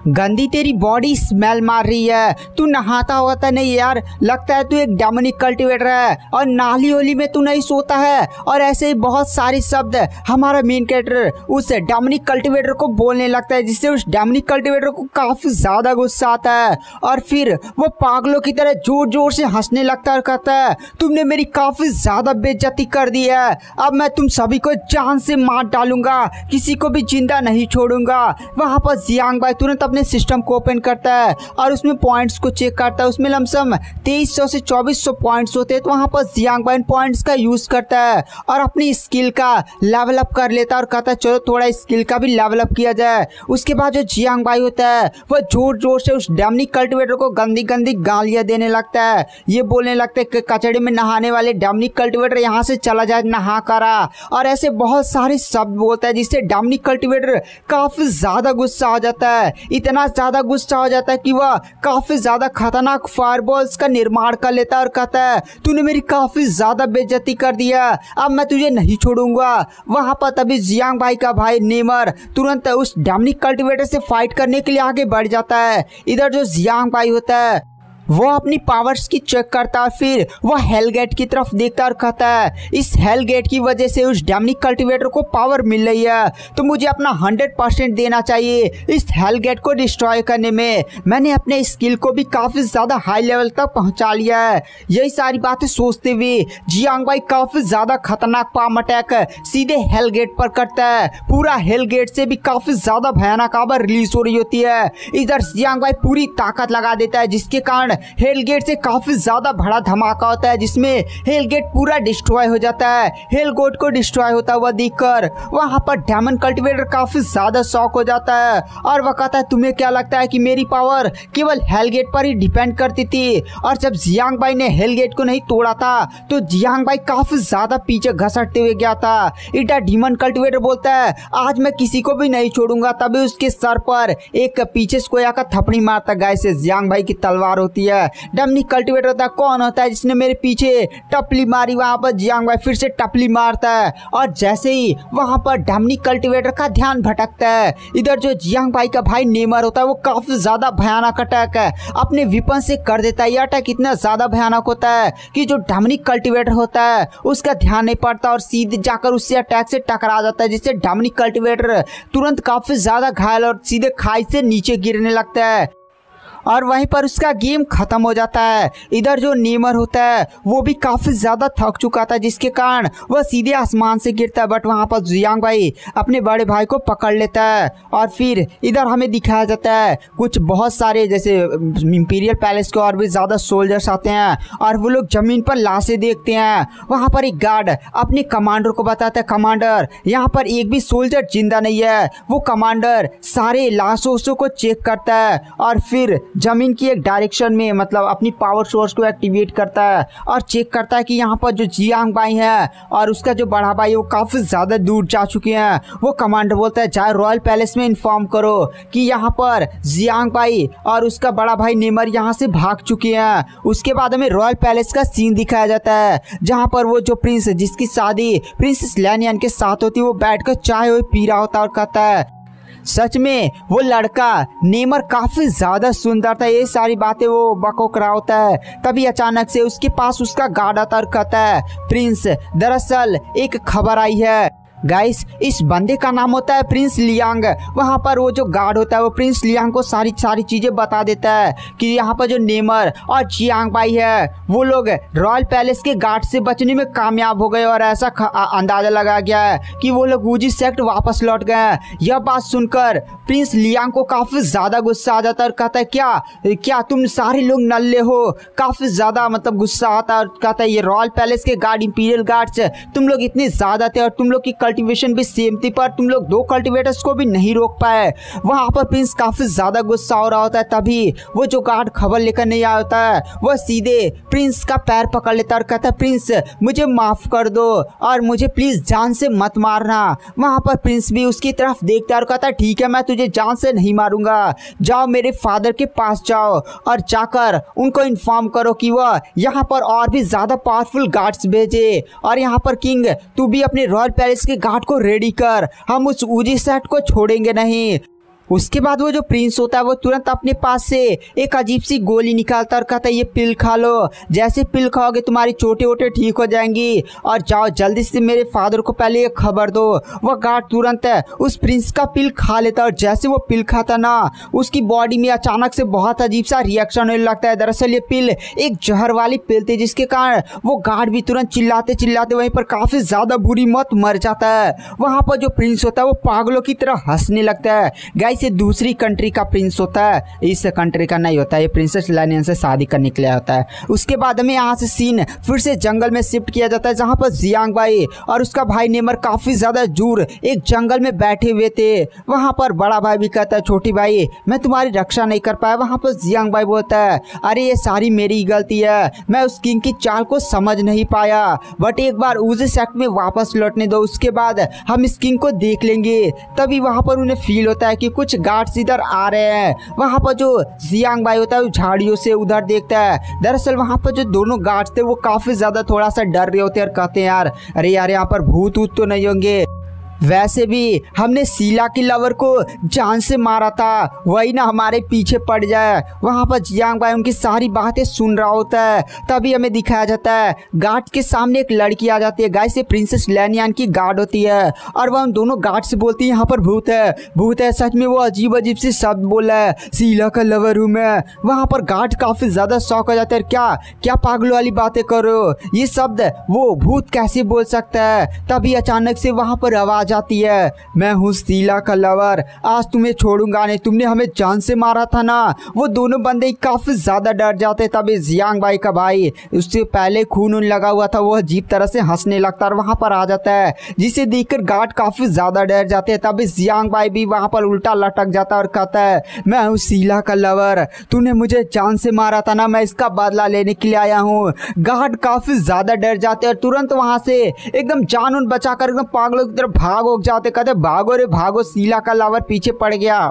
गंदी तेरी बॉडी स्मेल मार रही है, तू नहाता होता नहीं यार, लगता है तू एक डेमोनिक कल्टीवेटर है और नाली होली में तू नहीं सोता है। और ऐसे ही बहुत सारे शब्द हमारा मेन कैरेक्टर उस डेमोनिक कल्टीवेटर को बोलने लगता है, जिससे उस डेमोनिक कल्टीवेटर को काफी ज्यादा गुस्सा आता है और फिर वो पागलों की तरह जोर जोर से हंसने लगता है और कहता है तुमने मेरी काफी ज्यादा बेइज्जती कर दी है, अब मैं तुम सभी को जान से मार डालूंगा, किसी को भी जिंदा नहीं छोड़ूंगा। वहां पर जियांग भाई तुरंत अपने सिस्टम को ओपन करता है और उसमें पॉइंट्स को चेक करता है। उसमें लमसम 2300 से 2400 पॉइंट्स होते हैं, तो वहां पर जियांग भाई पॉइंट्स का यूज करता है और अपनी स्किल का लेवल अप कर लेता है और कहता है चलो थोड़ा स्किल का भी लेवल अप किया जाए। उसके बाद जो जियांग भाई होता है वह जोर जोर से उस डेमनिक कल्टीवेटर को गंदी गंदी गालियां देने लगता है। ये बोलने लगता है कि कचड़े में नहाने वाले डेमनिक कल्टीवेटर यहाँ से चला जाए, नहा करा, और ऐसे बहुत सारे शब्द बोलता है, जिससे डेमनिक कल्टीवेटर काफी ज्यादा गुस्सा हो जाता है। इतना ज्यादा गुस्सा हो जाता है कि वह काफी ज्यादा खतरनाक फायरबॉल्स का निर्माण कर लेता है और कहता है तूने मेरी काफी ज्यादा बेइज्जती कर दिया, अब मैं तुझे नहीं छोड़ूंगा। वहां पर तभी जियांग भाई का भाई नेमर तुरंत उस डेमनिक कल्टीवेटर से फाइट करने के लिए आगे बढ़ जाता है। इधर जो जियांग भाई होता है वो अपनी पावर्स की चेक करता है, फिर वो हेलगेट की तरफ देखता और कहता है इस हेलगेट की वजह से उस डेमनिक कल्टीवेटर को पावर मिल रही है, तो मुझे अपना 100% देना चाहिए इस हेलगेट को डिस्ट्रॉय करने में। मैंने अपने स्किल को भी काफी ज्यादा हाई लेवल तक पहुंचा लिया है। यही सारी बातें सोचते हुए जियांग भाई काफी ज्यादा खतरनाक पाम अटैक सीधे हेलगेट पर करता है। पूरा हेलगेट से भी काफी ज्यादा भयानक आवाज रिलीज हो रही होती है। इधर जियांग भाई पूरी ताकत लगा देता है, जिसके कारण हेलगेट से काफी ज्यादा बड़ा धमाका होता है, जिसमें हेलगेट पूरा डिस्ट्रॉय हो जाता है। हेलगेट को डिस्ट्रॉय होता हुआ देखकर वहां पर डेमन कल्टीवेटर काफी ज्यादा शॉक हो जाता है और वह कहता है तुम्हें क्या लगता है कि मेरी पावर केवल हेलगेट पर ही डिपेंड करती थी? और जब जियांग भाई ने हेलगेट को नहीं तोड़ा था तो जियांग भाई काफी ज्यादा पीछे घसटते हुए गया था। इधर डेमन कल्टीवेटर बोलता है आज मैं किसी को भी नहीं छोड़ूंगा, तभी उसके सर पर एक पीछे स्कोया का थपड़ी मारता। गाइस जियांग भाई की तलवार होती है। डेमनिक कल्टीवेटर होता है कौन होता है जिसने मेरे पीछे टपली मारी? वहां पर जियांग भाई फिर से टपली मारता है और जैसे ही वहां पर डेमनिक कल्टीवेटर का ध्यान भटकता है, इधर जो जियांग भाई का भाई नेमर होता है वो काफी ज्यादा भयानक अटैक अपने विपन से कर देता है। यह अटैक इतना ज्यादा भयानक होता है कि जो डेमनिक कल्टीवेटर होता है उसका ध्यान नहीं पड़ता और सीधे जाकर उससे अटैक से टकरा जाता है, जिससे डेमनिक कल्टीवेटर तुरंत काफी ज्यादा घायल और सीधे खाई से नीचे गिरने लगता है और वहीं पर उसका गेम खत्म हो जाता है। इधर जो नेमर होता है वो भी काफी ज्यादा थक चुका था, जिसके कारण वह सीधे आसमान से गिरता है, बट वहां पर जियांग भाई अपने बड़े भाई को पकड़ लेता है। और फिर इधर हमें दिखाया जाता है कुछ बहुत सारे जैसे इंपीरियल पैलेस के और भी ज्यादा सोल्जर्स आते हैं और वो लोग जमीन पर लाशें देखते हैं। वहां पर एक गार्ड अपने कमांडर को बताता है कमांडर यहाँ पर एक भी सोल्जर जिंदा नहीं है। वो कमांडर सारे लाशों को चेक करता है और फिर जमीन की एक डायरेक्शन में मतलब अपनी पावर सोर्स को एक्टिवेट करता है और चेक करता है कि यहाँ पर जो जियांग भाई है और उसका जो बड़ा भाई है वो काफी ज्यादा दूर जा चुके हैं। वो कमांडर बोलता है जाए रॉयल पैलेस में इन्फॉर्म करो कि यहाँ पर जियांग भाई और उसका बड़ा भाई नेमर यहाँ से भाग चुके हैं। उसके बाद हमें रॉयल पैलेस का सीन दिखाया जाता है जहाँ पर वो जो प्रिंस जिसकी शादी प्रिंसेस लैनियन के साथ होती है वो बैठकर चाय पी रहा होता है और कहता है सच में वो लड़का नेमर काफी ज्यादा सुंदर था। ये सारी बातें वो बकबक रहा होता है। तभी अचानक से उसके पास उसका गार्ड आता और कहता है, प्रिंस दरअसल एक खबर आई है। गाइस, इस बंदे का नाम होता है प्रिंस लियांग। वहाँ पर वो जो गार्ड होता है वो प्रिंस लियांग को सारी चीजें बता देता है कि यहाँ पर जो नेमर और जियांग बाई है वो लोग रॉयल पैलेस के गार्ड से बचने में कामयाब हो गए और ऐसा अंदाजा लगा गया है कि वो लोग वूजी सेक्ट वापस लौट गए। यह बात सुनकर प्रिंस लियांग को काफी ज्यादा गुस्सा आ जाता है और कहता है, क्या तुम सारे लोग नल्ले हो। काफी ज्यादा मतलब गुस्सा आता है और कहता है, ये रॉयल पैलेस के गार्ड, इंपीरियल गार्ड्स, तुम लोग इतने ज्यादा थे और तुम लोग की कल्टीवेशन भी सेम थी, पर तुम लोग 2 कल्टीवेटर्स को भी नहीं रोक पाए। वहां पर प्रिंस काफी ज्यादा गुस्सा हो रहा होता है। तभी वो जो गार्ड खबर लेकर नहीं आया होता है वह सीधे प्रिंस का पैर पकड़ लेता है और कहता है, प्रिंस मुझे माफ कर दो और मुझे प्लीज जान से मत मारना। वहां पर प्रिंस भी उसकी तरफ देखता है और कहता है, ठीक है, मैं तुझे जान से नहीं मारूंगा। जाओ मेरे फादर के पास जाओ और जाकर उनको इन्फॉर्म करो कि वह यहाँ पर और भी ज्यादा पावरफुल गार्ड्स भेजे। और यहाँ पर किंग, तू भी अपने रॉयल पैलेस के गार्ड को रेडी कर, हम उस वूजी सेक्ट को छोड़ेंगे नहीं। उसके बाद वो जो प्रिंस होता है वो तुरंत अपने पास से एक अजीब सी गोली निकालता और कहता है, ये पिल खा लो, जैसे पिल खाओगे तुम्हारी चोटें वोटें ठीक हो जाएंगी और जाओ जल्दी से मेरे फादर को पहले ये खबर दो। वह गार्ड तुरंत उस प्रिंस का पिल खा लेता और जैसे वो पिल खाता ना उसकी बॉडी में अचानक से बहुत अजीब सा रिएक्शन होने लगता है। दरअसल ये पिल एक जहर वाली पिल थी जिसके कारण वो गार्ड भी तुरंत चिल्लाते चिल्लाते वहीं पर काफी ज्यादा बुरी मौत मर जाता है। वहां पर जो प्रिंस होता है वो पागलों की तरह हंसने लगता है। गाइस, ये दूसरी कंट्री का प्रिंस होता है, इस कंट्री का नहीं होता है। ये प्रिंसेस लैनियन से शादी करने के लिए होता है। उसके बाद हमें यहाँ से सीन फिर से जंगल में शिफ्ट किया जाता है जहाँ पर जियांग बाई और उसका भाई नेमर काफी ज्यादा दूर एक जंगल में बैठे हुए थे। वहाँ पर बड़ा भाई भी कहता है, छोटी भाई मैं तुम्हारी रक्षा नहीं कर पाया। वहाँ पर जियांग बाई बोलता है, अरे ये सारी मेरी गलती है, मैं उस किंग की चाल को समझ नहीं पाया, बट एक बार वूजी सेक्ट में वापस लौटने दो, उसके बाद हम इस किंग को देख लेंगे। तभी वहाँ पर उन्हें फील होता है कि कुछ गार्ड्स इधर आ रहे हैं। वहां पर जो जियांग बाई होता है वो झाड़ियों से उधर देखता है। दरअसल वहां पर जो दोनों गार्ड्स थे वो काफी ज्यादा थोड़ा सा डर रहे होते हैं और कहते हैं, यार अरे यार यहाँ पर भूत ऊत तो नहीं होंगे, वैसे भी हमने शीला की लवर को जान से मारा था, वही ना हमारे पीछे पड़ जाए। वहाँ पर जियांग बाई उनकी सारी बातें सुन रहा होता है। तभी हमें दिखाया जाता है गार्ड के सामने एक लड़की आ जाती है। गाइस, ये प्रिंसेस लैनियन की गार्ड होती है और वह उन दोनों गार्ड से बोलती है, यहाँ पर भूत है, भूत है। सच में वो अजीब अजीब से शब्द बोला है, शीला का लवर हूँ मैं। वहाँ पर गार्ड काफी ज्यादा शौक हो जाते हैं, क्या क्या पागलों वाली बातें करो, ये शब्द वो भूत कैसे बोल सकता है। तभी अचानक से वहाँ पर आवाज जाती है, मैं हूँ शीला का लवर, आज तुम्हें छोड़ूंगा नहीं, तुमने हमें जान से मारा था ना। वो दोनों बंदे काफी ज्यादा डर जाते। तभी जियांग बाई का भाई, उससे पहले खून लगा हुआ था, वो अजीब तरह से हंसने लगता और वहां पर आ जाता है, जिसे देखकर गार्ड काफी ज्यादा डर जाते हैं। तभी जियांग बाई भी वहां पर उल्टा लटक जाता और कहता है, मैं हूँ शीला का लवर, तूने मुझे जान से मारा था ना, मैं इसका बदला लेने के लिए आया हूँ। गार्ड काफी ज्यादा डर जाते और तुरंत वहां से एकदम जान उन बचाकर एकदम पागलों की तरफ भाग जाते, कहते भागो रे भागो, शीला का लवर पीछे पड़ गया।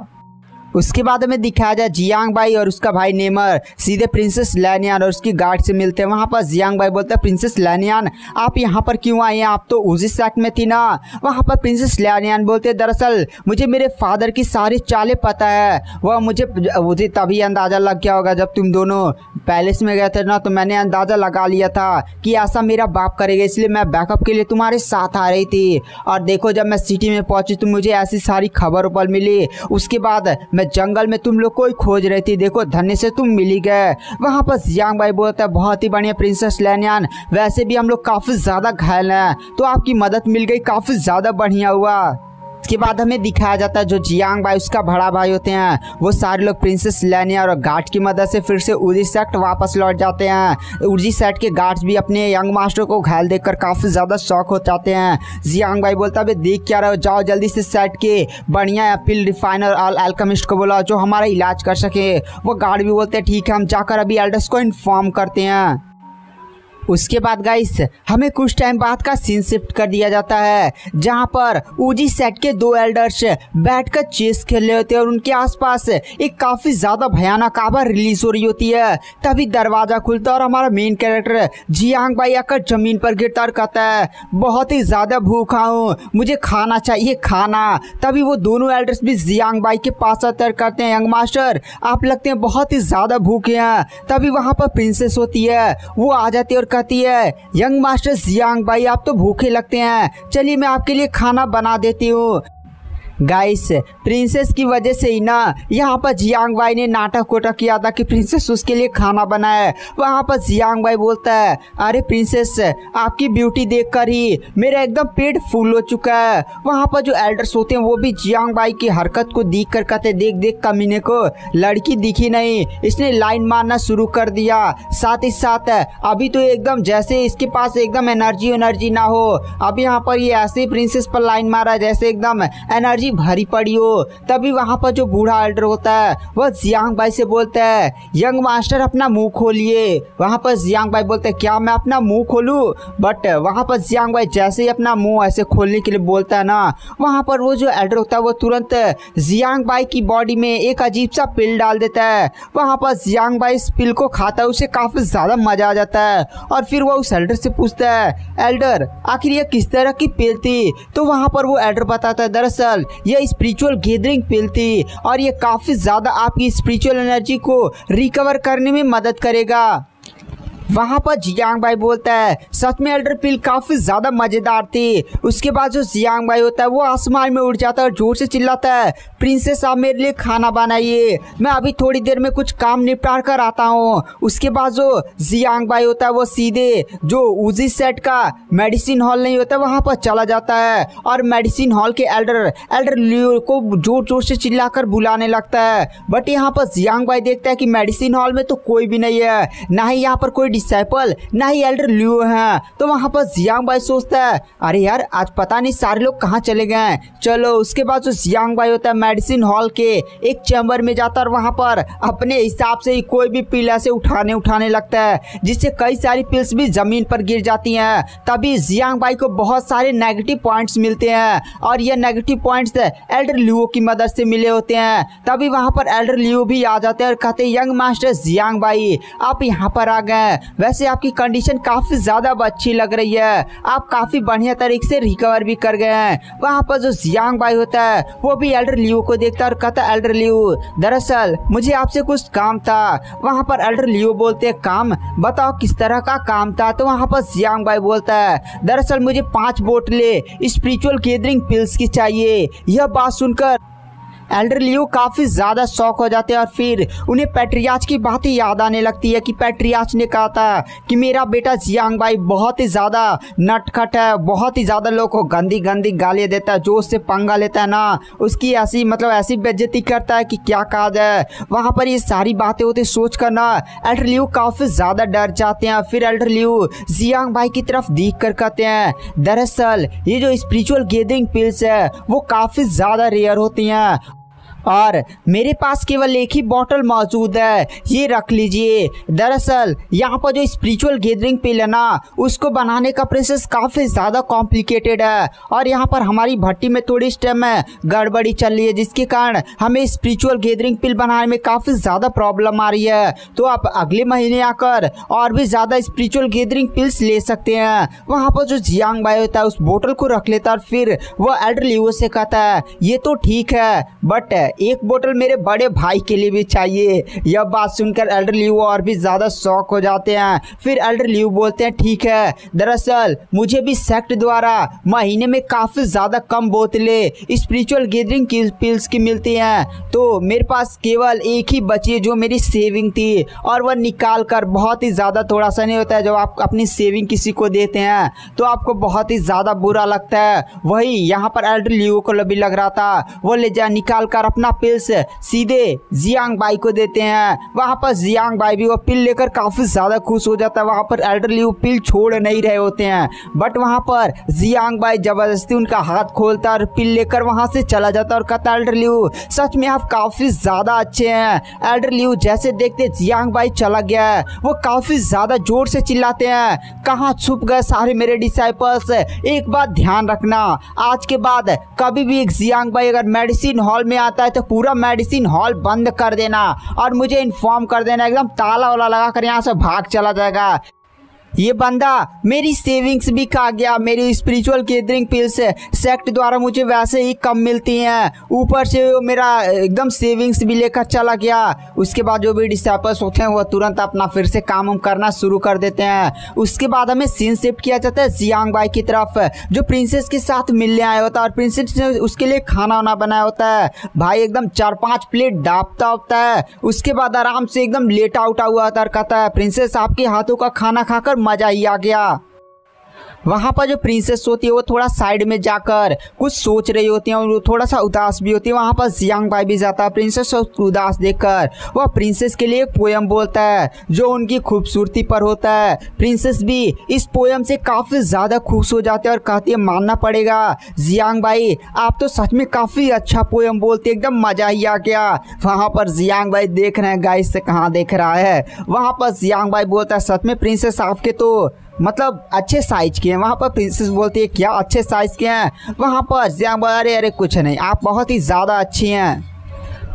उसके बाद हमें दिखाया जाए जियांग बाई और उसका भाई नेमर सीधे प्रिंसेस लैनियन और उसकी गार्ड से मिलते हैं। वहाँ पर जियांग बाई बोलता है, प्रिंसेस लैनियन आप यहाँ पर क्यों आई हैं, आप तो वूजी सेक्ट में थी ना। वहाँ पर प्रिंसेस लैनियन बोलते हैं, दरअसल मुझे मेरे फादर की सारी चालें पता है, वह मुझे तभी अंदाज़ा लग गया होगा जब तुम दोनों पैलेस में गए थे ना, तो मैंने अंदाज़ा लगा लिया था कि ऐसा मेरा बाप करेगा, इसलिए मैं बैकअप के लिए तुम्हारे साथ आ रही थी। और देखो जब मैं सिटी में पहुंची तो मुझे ऐसी सारी खबर उपल मिली, उसके बाद जंगल में तुम लोग को ही खोज रही थी, देखो धन्य से तुम मिल ही गए। वहां पर जियांग बाई बोलता है, बहुत ही बढ़िया प्रिंसेस लैनियन, वैसे भी हम लोग काफी ज्यादा घायल हैं, तो आपकी मदद मिल गई, काफी ज्यादा बढ़िया हुआ। इसके बाद हमें दिखाया जाता है जो जियांग बाई उसका बड़ा भाई होते हैं वो सारे लोग प्रिंसेस लैनियन और गार्ड की मदद से फिर से वूजी सेक्ट वापस लौट जाते हैं। वूजी सेक्ट के गार्ड्स भी अपने यंग मास्टर को घायल देखकर काफ़ी ज़्यादा शौक हो जाते हैं। जियांग बाई बोलता है, देख क्या रहे हो, जाओ जल्दी से सेट के बढ़िया एपिल रिफाइनर और अल्केमिस्ट को बोला जो हमारा इलाज कर सके। वो गार्ड भी बोलते हैं, ठीक है हम जाकर अभी एल्डर्स को इन्फॉर्म करते हैं। उसके बाद गाइस हमें कुछ टाइम बाद का सीन शिफ्ट कर दिया जाता है, जहां पर ऊजी सेट के दो एल्डर्स बैठकर चेस खेल रहे होते हैं और उनके आसपास एक काफी ज्यादा भयानक आवाज रिलीज हो रही होती है। तभी दरवाजा खुलता है और हमारा मेन कैरेक्टर जियांग बाई आकर जमीन पर गिरता और कहता है बहुत ही ज्यादा भूखा हूँ, मुझे खाना चाहिए खाना। तभी वो दोनों एल्डर्स भी जियांग बाई के पास आकर कहते हैं यंग मास्टर आप लगते हैं बहुत ही ज्यादा भूखे हैं। तभी वहां पर प्रिंसेस होती है, वो आ जाती है और कहती है यंग मास्टर जियांग बाई आप तो भूखे लगते हैं, चलिए मैं आपके लिए खाना बना देती हूँ। गाइस प्रिंसेस की वजह से ही ना यहाँ पर जियांग बाई ने नाटक कोटा किया था कि प्रिंसेस उसके लिए खाना बनाए। वहाँ पर जियांग बाई बोलता है अरे प्रिंसेस आपकी ब्यूटी देखकर ही मेरा एकदम पेट फुल हो चुका है। वहाँ पर जो एल्डर्स होते हैं वो भी जियांग बाई की हरकत को देख कर कहते देख देख कमीने को लड़की दिखी नहीं, इसने लाइन मारना शुरू कर दिया। साथ ही साथ अभी तो एकदम जैसे इसके पास एकदम एनर्जी ना हो, अभी यहाँ पर ये ऐसे प्रिंसेस पर लाइन मारा जैसे एकदम एनर्जी भरी पड़ी हो। तभी वहां पर जो बूढ़ा एल्डर होता है वह जियांग बाई से बोलता है यंग मास्टर अपना मुंह खोलिए। वहां पर जियांग बाई बोलते हैं क्या मैं अपना मुंह खोलूं? बट वहां पर जियांग बाई जैसे ही अपना मुंह ऐसे खोलने के लिए बोलता है ना, वहां पर वो जो एल्डर होता है वो तुरंत जियांग बाई की बॉडी में एक अजीब सा पिल डाल देता है। वहां पर जियांग बाई इस पिल को खाता है, उसे काफी ज्यादा मजा आ जाता है और फिर वो उस एल्डर से पूछता है एल्डर आखिर ये किस तरह की पिल थी? तो वहां पर वो एल्डर बताता है दरअसल ये स्पिरिचुअल गैदरिंग पिल थी और ये काफी ज्यादा आपकी स्पिरिचुअल एनर्जी को रिकवर करने में मदद करेगा। वहां पर जियांग बाई बोलता है सच में एल्डर पिल काफी ज्यादा मजेदार थी। उसके बाद जो जियांग बाई होता है वो आसमान में उड़ जाता है और जोर से चिल्लाता है प्रिंसेस आप मेरे लिए खाना बनाइए, मैं अभी थोड़ी देर में कुछ काम निपटा कर आता हूँ। उसके बाद जो जियांग बाई होता है वो सीधे जो ऊजी सेट का मेडिसिन हॉल नहीं होता वहां पर चला जाता है और मेडिसिन हॉल के एल्डर लियो को जोर जोर से चिल्लाकर बुलाने लगता है। बट यहाँ पर जियांग बाई देखता है कि मेडिसिन हॉल में तो कोई भी नहीं है, ना ही यहाँ पर कोई डिसाइपल ना ही एल्डर लियो हैं। तो वहां पर जियांग बाई सोचता है अरे यार आज पता नहीं सारे लोग कहाँ चले गए। चलो उसके बाद जो जियांग बाई होता है मेडिसिन हॉल के एक चैम्बर में जाता है और वहां पर अपने हिसाब से ही कोई भी पिल से उठाने लगता है जिससे कई सारी पिल्स भी जमीन पर गिर जाती हैं। तभी जियांग बाई को बहुत सारे नेगेटिव पॉइंट्स मिलते हैं और ये नेगेटिव पॉइंट्स एल्डर लियो की मदद से मिले होते हैं। तभी वहां पर एल्डर लियो भी आ जाते हैं और कहते हैं यंग मास्टर जियांग बाई आप यहाँ पर आ गए, वैसे आपकी कंडीशन काफी ज्यादा अच्छी लग रही है, आप काफी बढ़िया तरीके से रिकवर भी कर गए हैं। वहां पर जो जियांग बाई होता है वो भी एल्डर लियो को देखता है और कहता है एल्डर लियो दरअसल मुझे आपसे कुछ काम था। वहां पर एल्डर लियो बोलते हैं काम बताओ किस तरह का काम था? तो वहां पर जियांग बाई बोलता है दरअसल मुझे 5 बोतलें स्पिरिचुअल गैदरिंग पिल्स की चाहिए। यह बात सुनकर एल्डर लियो काफी ज्यादा शौक हो जाते हैं और फिर उन्हें पैट्रियाच की बातें याद आने लगती है कि पैट्रियाच ने कहा था कि मेरा बेटा जियांग बाई बहुत ही ज्यादा नटखट है, बहुत ही ज्यादा लोग को गंदी गालियां देता है, जो उससे पंगा लेता है ना उसकी ऐसी बेइज्जती करता है कि क्या कहा जाए। वहां पर ये सारी बातें होती सोच कर ना एल्डर लियो काफी ज्यादा डर जाते हैं। फिर एल्डर लियो जियांग बाई की तरफ देख कर कहते हैं दरअसल ये जो स्पिरिचुअल गैदरिंग पिल्स है वो काफी ज्यादा रेयर होती हैं और मेरे पास केवल एक ही बॉटल मौजूद है, ये रख लीजिए। दरअसल यहाँ पर जो स्पिरिचुअल गैदरिंग पिल है ना उसको बनाने का प्रोसेस काफ़ी ज़्यादा कॉम्प्लिकेटेड है और यहाँ पर हमारी भट्टी में थोड़ी इस टाइम में गड़बड़ी चल रही है जिसके कारण हमें स्पिरिचुअल गैदरिंग पिल बनाने में काफ़ी ज़्यादा प्रॉब्लम आ रही है। तो आप अगले महीने आकर और भी ज़्यादा स्पिरिचुअल गैदरिंग पिल्स ले सकते हैं। वहाँ पर जो जियांग बाई होता है उस बोतल को रख लेता है और फिर वह एल्डर लियो से कहता है ये तो ठीक है बट एक बोतल मेरे बड़े भाई के लिए भी चाहिए। यह बात सुनकर एल्डर लियो और भी ज्यादा शौक हो जाते हैं। फिर एल्डर लियो बोलते हैं ठीक है दरअसल मुझे भी सेक्ट द्वारा महीने में काफी ज्यादा कम बोतलें स्पिरिचुअल गैदरिंग पिल्स की मिलती हैं, तो मेरे पास केवल एक ही बची है जो मेरी सेविंग थी और वह निकाल कर बहुत ही ज्यादा थोड़ा सा नहीं होता है जब आप अपनी सेविंग किसी को देते हैं तो आपको बहुत ही ज्यादा बुरा लगता है। वही यहाँ पर एल्डर लियो को भी लग रहा था, वो ले जा निकाल कर अपना अपना पिल्स सीधे जियांग बाई को देते हैं। वहाँ पर जियांग बाई भी वो पिल लेकर काफ़ी ज़्यादा खुश हो जाता है। वहाँ पर एल्डर लिऊ पिल छोड़ नहीं रहे होते हैं, बट वहाँ पर जियांग बाई ज़बरदस्ती उनका हाथ खोलता है और पिल लेकर वहाँ से चला जाता है और कहता है एल्डर लिऊ सच में आप काफ़ी ज़्यादा अच्छे हैं। एल्डर लिऊ जैसे देखते जियांग बाई चला गया है वो काफ़ी ज़्यादा जोर से चिल्लाते हैं, कहाँ छुप गए सारे मेरे डिसाइपल्स। एक बात ध्यान रखना, आज के बाद कभी भी एक जियांग बाई अगर मेडिसिन हॉल में आता है तो पूरा मेडिसिन हॉल बंद कर देना और मुझे इन्फॉर्म कर देना, एकदम ताला वाला लगा कर यहाँ से भाग चला जाएगा। ये बंदा मेरी सेविंग्स भी खा गया, मेरी स्पिरिचुअल गैदरिंग पिल्स सेक्ट द्वारा मुझे वैसे ही कम मिलती हैं, ऊपर से वो मेरा एकदम सेविंग्स भी लेकर चला गया। उसके बाद जो भी डिसाइपल्स होते हैं वो तुरंत अपना फिर से काम करना शुरू कर देते हैं। उसके बाद हमें सीन शिफ्ट किया जाता है जियांग बाई की तरफ, जो प्रिंसेस के साथ मिलने आया होता है और प्रिंसेस ने उसके लिए खाना वाना बनाया होता है। भाई एकदम 4-5 प्लेट डापता होता है, उसके बाद आराम से एकदम लेटा उठा हुआ होता है और कहता है प्रिंसेस आपके हाथों का खाना खाकर मजा ही आ गया। वहाँ पर जो प्रिंसेस होती है वो थोड़ा साइड में जाकर कुछ सोच रही होती है और वो थोड़ा सा उदास भी होती है। वहाँ पर जियांग बाई भी जाता है, प्रिंसेस उदास देखकर वह प्रिंसेस के लिए एक पोयम बोलता है जो उनकी खूबसूरती पर होता है। प्रिंसेस भी इस पोयम से काफ़ी ज़्यादा खुश हो जाते हैं और कहती है मानना पड़ेगा जियांग बाई आप तो सच में काफ़ी अच्छा पोयम बोलते, एकदम मज़ा ही आ गया। वहाँ पर जियांग बाई देख रहे हैं गाइस से कहाँ देख रहा है, वहाँ पर जियांग बाई बोलता है सच में प्रिंसेस आपके तो मतलब अच्छे साइज के हैं। वहाँ पर प्रिंसेस बोलती है क्या अच्छे साइज के हैं? वहाँ पर जियांग बाई अरे कुछ नहीं, आप बहुत ही ज़्यादा अच्छी हैं।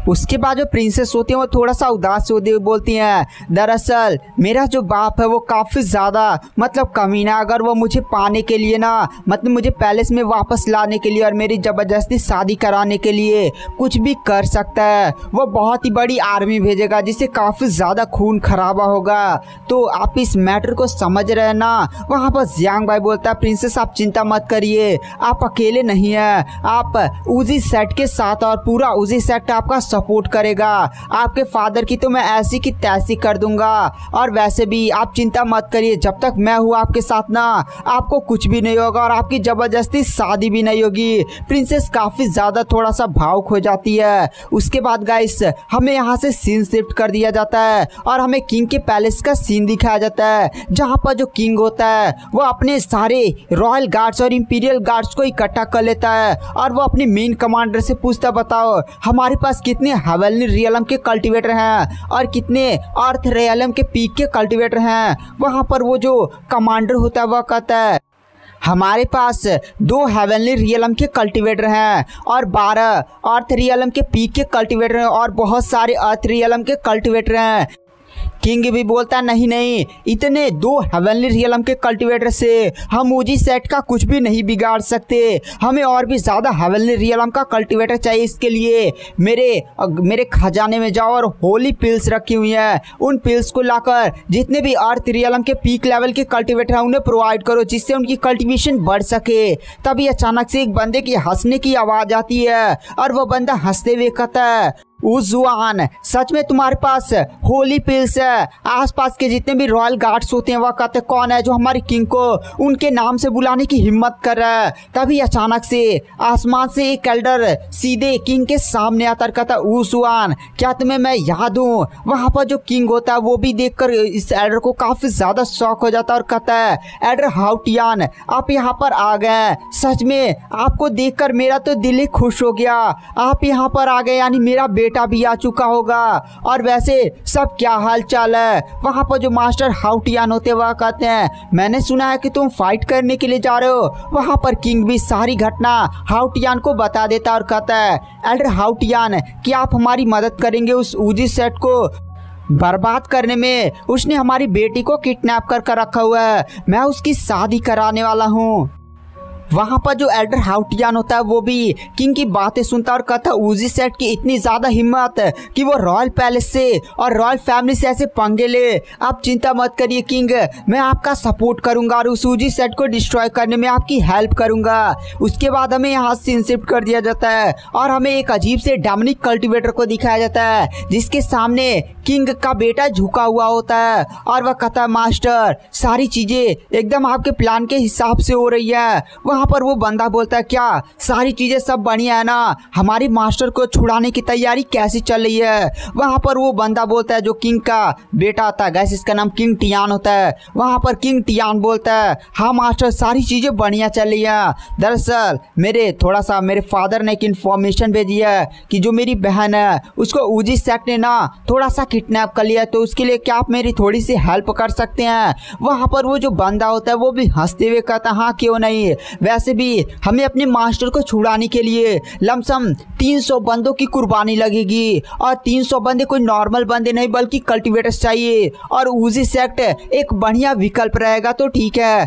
उसके बाद जो प्रिंसेस होती हैं वो थोड़ा सा उदास होती हुई बोलती हैं दरअसल मेरा जो बाप है वो काफ़ी ज़्यादा मतलब कमीना, अगर वो मुझे पाने के लिए ना मतलब मुझे पैलेस में वापस लाने के लिए और मेरी ज़बरदस्ती शादी कराने के लिए कुछ भी कर सकता है। वो बहुत ही बड़ी आर्मी भेजेगा जिससे काफ़ी ज़्यादा खून खराबा होगा, तो आप इस मैटर को समझ रहे हैं ना। वहाँ पर जियांग बाई बोलता है प्रिंसेस आप चिंता मत करिए, आप अकेले नहीं हैं, आप उजी सेट के साथ और पूरा उजी सेट आपका सपोर्ट करेगा। आपके फादर की तो मैं ऐसी की तैसी कर दूंगा और वैसे भी आप चिंता मत करिए, जब तक मैं हूँ आपके साथ ना आपको कुछ भी नहीं होगा और आपकी ज़बरदस्ती शादी भी नहीं होगी। प्रिंसेस काफ़ी ज़्यादा थोड़ा सा भावुक हो जाती है। उसके बाद गाइस हमें यहाँ से सीन शिफ्ट कर दिया जाता है और हमें किंग के पैलेस का सीन दिखाया जाता है, जहाँ पर जो किंग होता है वो अपने सारे रॉयल गार्ड्स और इंपीरियल गार्ड्स को इकट्ठा कर लेता है और वो अपने मेन कमांडर से पूछता बताओ हमारे पास कितने हेवनली रियलम के कल्टीवेटर हैं और कितने अर्थ रियलम के पीक के कल्टीवेटर हैं। वहाँ पर वो जो कमांडर होता है वह कहता है हमारे पास 2 हेवनली रियलम के कल्टीवेटर हैं और 12 अर्थ रियलम के पीक के कल्टीवेटर हैं और बहुत सारे अर्थ रियलम के कल्टीवेटर हैं। किंग भी बोलता नहीं नहीं, इतने 2 हेवनली रियलम के कल्टीवेटर से हम उजी सेट का कुछ भी नहीं बिगाड़ सकते, हमें और भी ज़्यादा हेवनली रियलम का कल्टीवेटर चाहिए। इसके लिए मेरे खजाने में जाओ और होली पिल्स रखी हुई हैं, उन पिल्स को लाकर जितने भी अर्थ रियलम के पीक लेवल के कल्टीवेटर हैं उन्हें प्रोवाइड करो जिससे उनकी कल्टीवेशन बढ़ सके। तभी अचानक से एक बंदे की हंसने की आवाज़ आती है और वह बंदा हंसते हुए कहता है उजुआन सच में तुम्हारे पास होली पिल्स है? आसपास के जितने भी रॉयल गार्ड्स होते हैं वह कहते कौन है जो हमारे किंग को उनके नाम से बुलाने की हिम्मत कर रहा है। तभी अचानक से आसमान से एक एल्डर सीधे किंग के सामने आता कहता उजुआन क्या तुम्हें मैं याद हूँ? वहाँ पर जो किंग होता है वो भी देखकर इस एल्डर को काफ़ी ज़्यादा शौक हो जाता है और कहता है एल्डर हाउटियान आप यहाँ पर आ गए, सच में आपको देखकर मेरा तो दिल ही खुश हो गया। आप यहाँ पर आ गए यानी मेरा बेटा भी आ चुका होगा। और वैसे सब क्या हाल चाल है? वहाँ पर जो मास्टर हाउटियान होते वह कहते हैं मैंने सुना है कि तुम फाइट करने के लिए जा रहे हो। वहाँ पर किंग भी सारी घटना हाउटियान को बता देता और कहता है एल्डर हाउटियान क्या आप हमारी मदद करेंगे उस उजी सेट को बर्बाद करने में? उसने हमारी बेटी को किडनैप कर रखा हुआ है, मैं उसकी शादी कराने वाला हूँ। वहाँ पर जो एल्डर हाउटियान होता है वो भी किंग की बातें सुनता और कहता उजी सेट की इतनी ज़्यादा हिम्मत कि वो रॉयल पैलेस से और रॉयल फैमिली से ऐसे पंगे ले। आप चिंता मत करिए किंग, मैं आपका सपोर्ट करूँगा और उस उजी सेट को डिस्ट्रॉय करने में आपकी हेल्प करूँगा। उसके बाद हमें यहाँ सीन शिफ्ट कर दिया जाता है और हमें एक अजीब से डेमनिक कल्टीवेटर को दिखाया जाता है जिसके सामने किंग का बेटा झुका हुआ होता है और वह कहता है मास्टर सारी चीज़ें एकदम आपके प्लान के हिसाब से हो रही है। वहाँ पर वो बंदा बोलता है क्या सारी चीज़ें सब बढ़िया है ना, हमारी मास्टर को छुड़ाने की तैयारी कैसी चल रही है। वहाँ पर वो बंदा बोलता है जो किंग का बेटा होता है, गैस इसका नाम किंग टियान होता है। वहाँ पर किंग टियान बोलता है हाँ मास्टर सारी चीज़ें बढ़िया चल रही है। दरअसल मेरे फादर ने एक इन्फॉर्मेशन भेजी है कि जो मेरी बहन है उसको ऊजी सेक्ट ने ना थोड़ा सा किडनैप कर लिया है, तो उसके लिए क्या आप मेरी थोड़ी सी हेल्प कर सकते हैं। वहाँ पर वो जो बंदा होता है वो भी हंसते हुए कहता है हाँ क्यों नहीं, वैसे भी हमें अपने मास्टर को छुड़ाने के लिए लमसम 300 बंदों की कुर्बानी लगेगी, और 300 बंदे कोई नॉर्मल बंदे नहीं बल्कि कल्टिवेटर्स चाहिए, और ऊजी सेक्ट एक बढ़िया विकल्प रहेगा। तो ठीक है,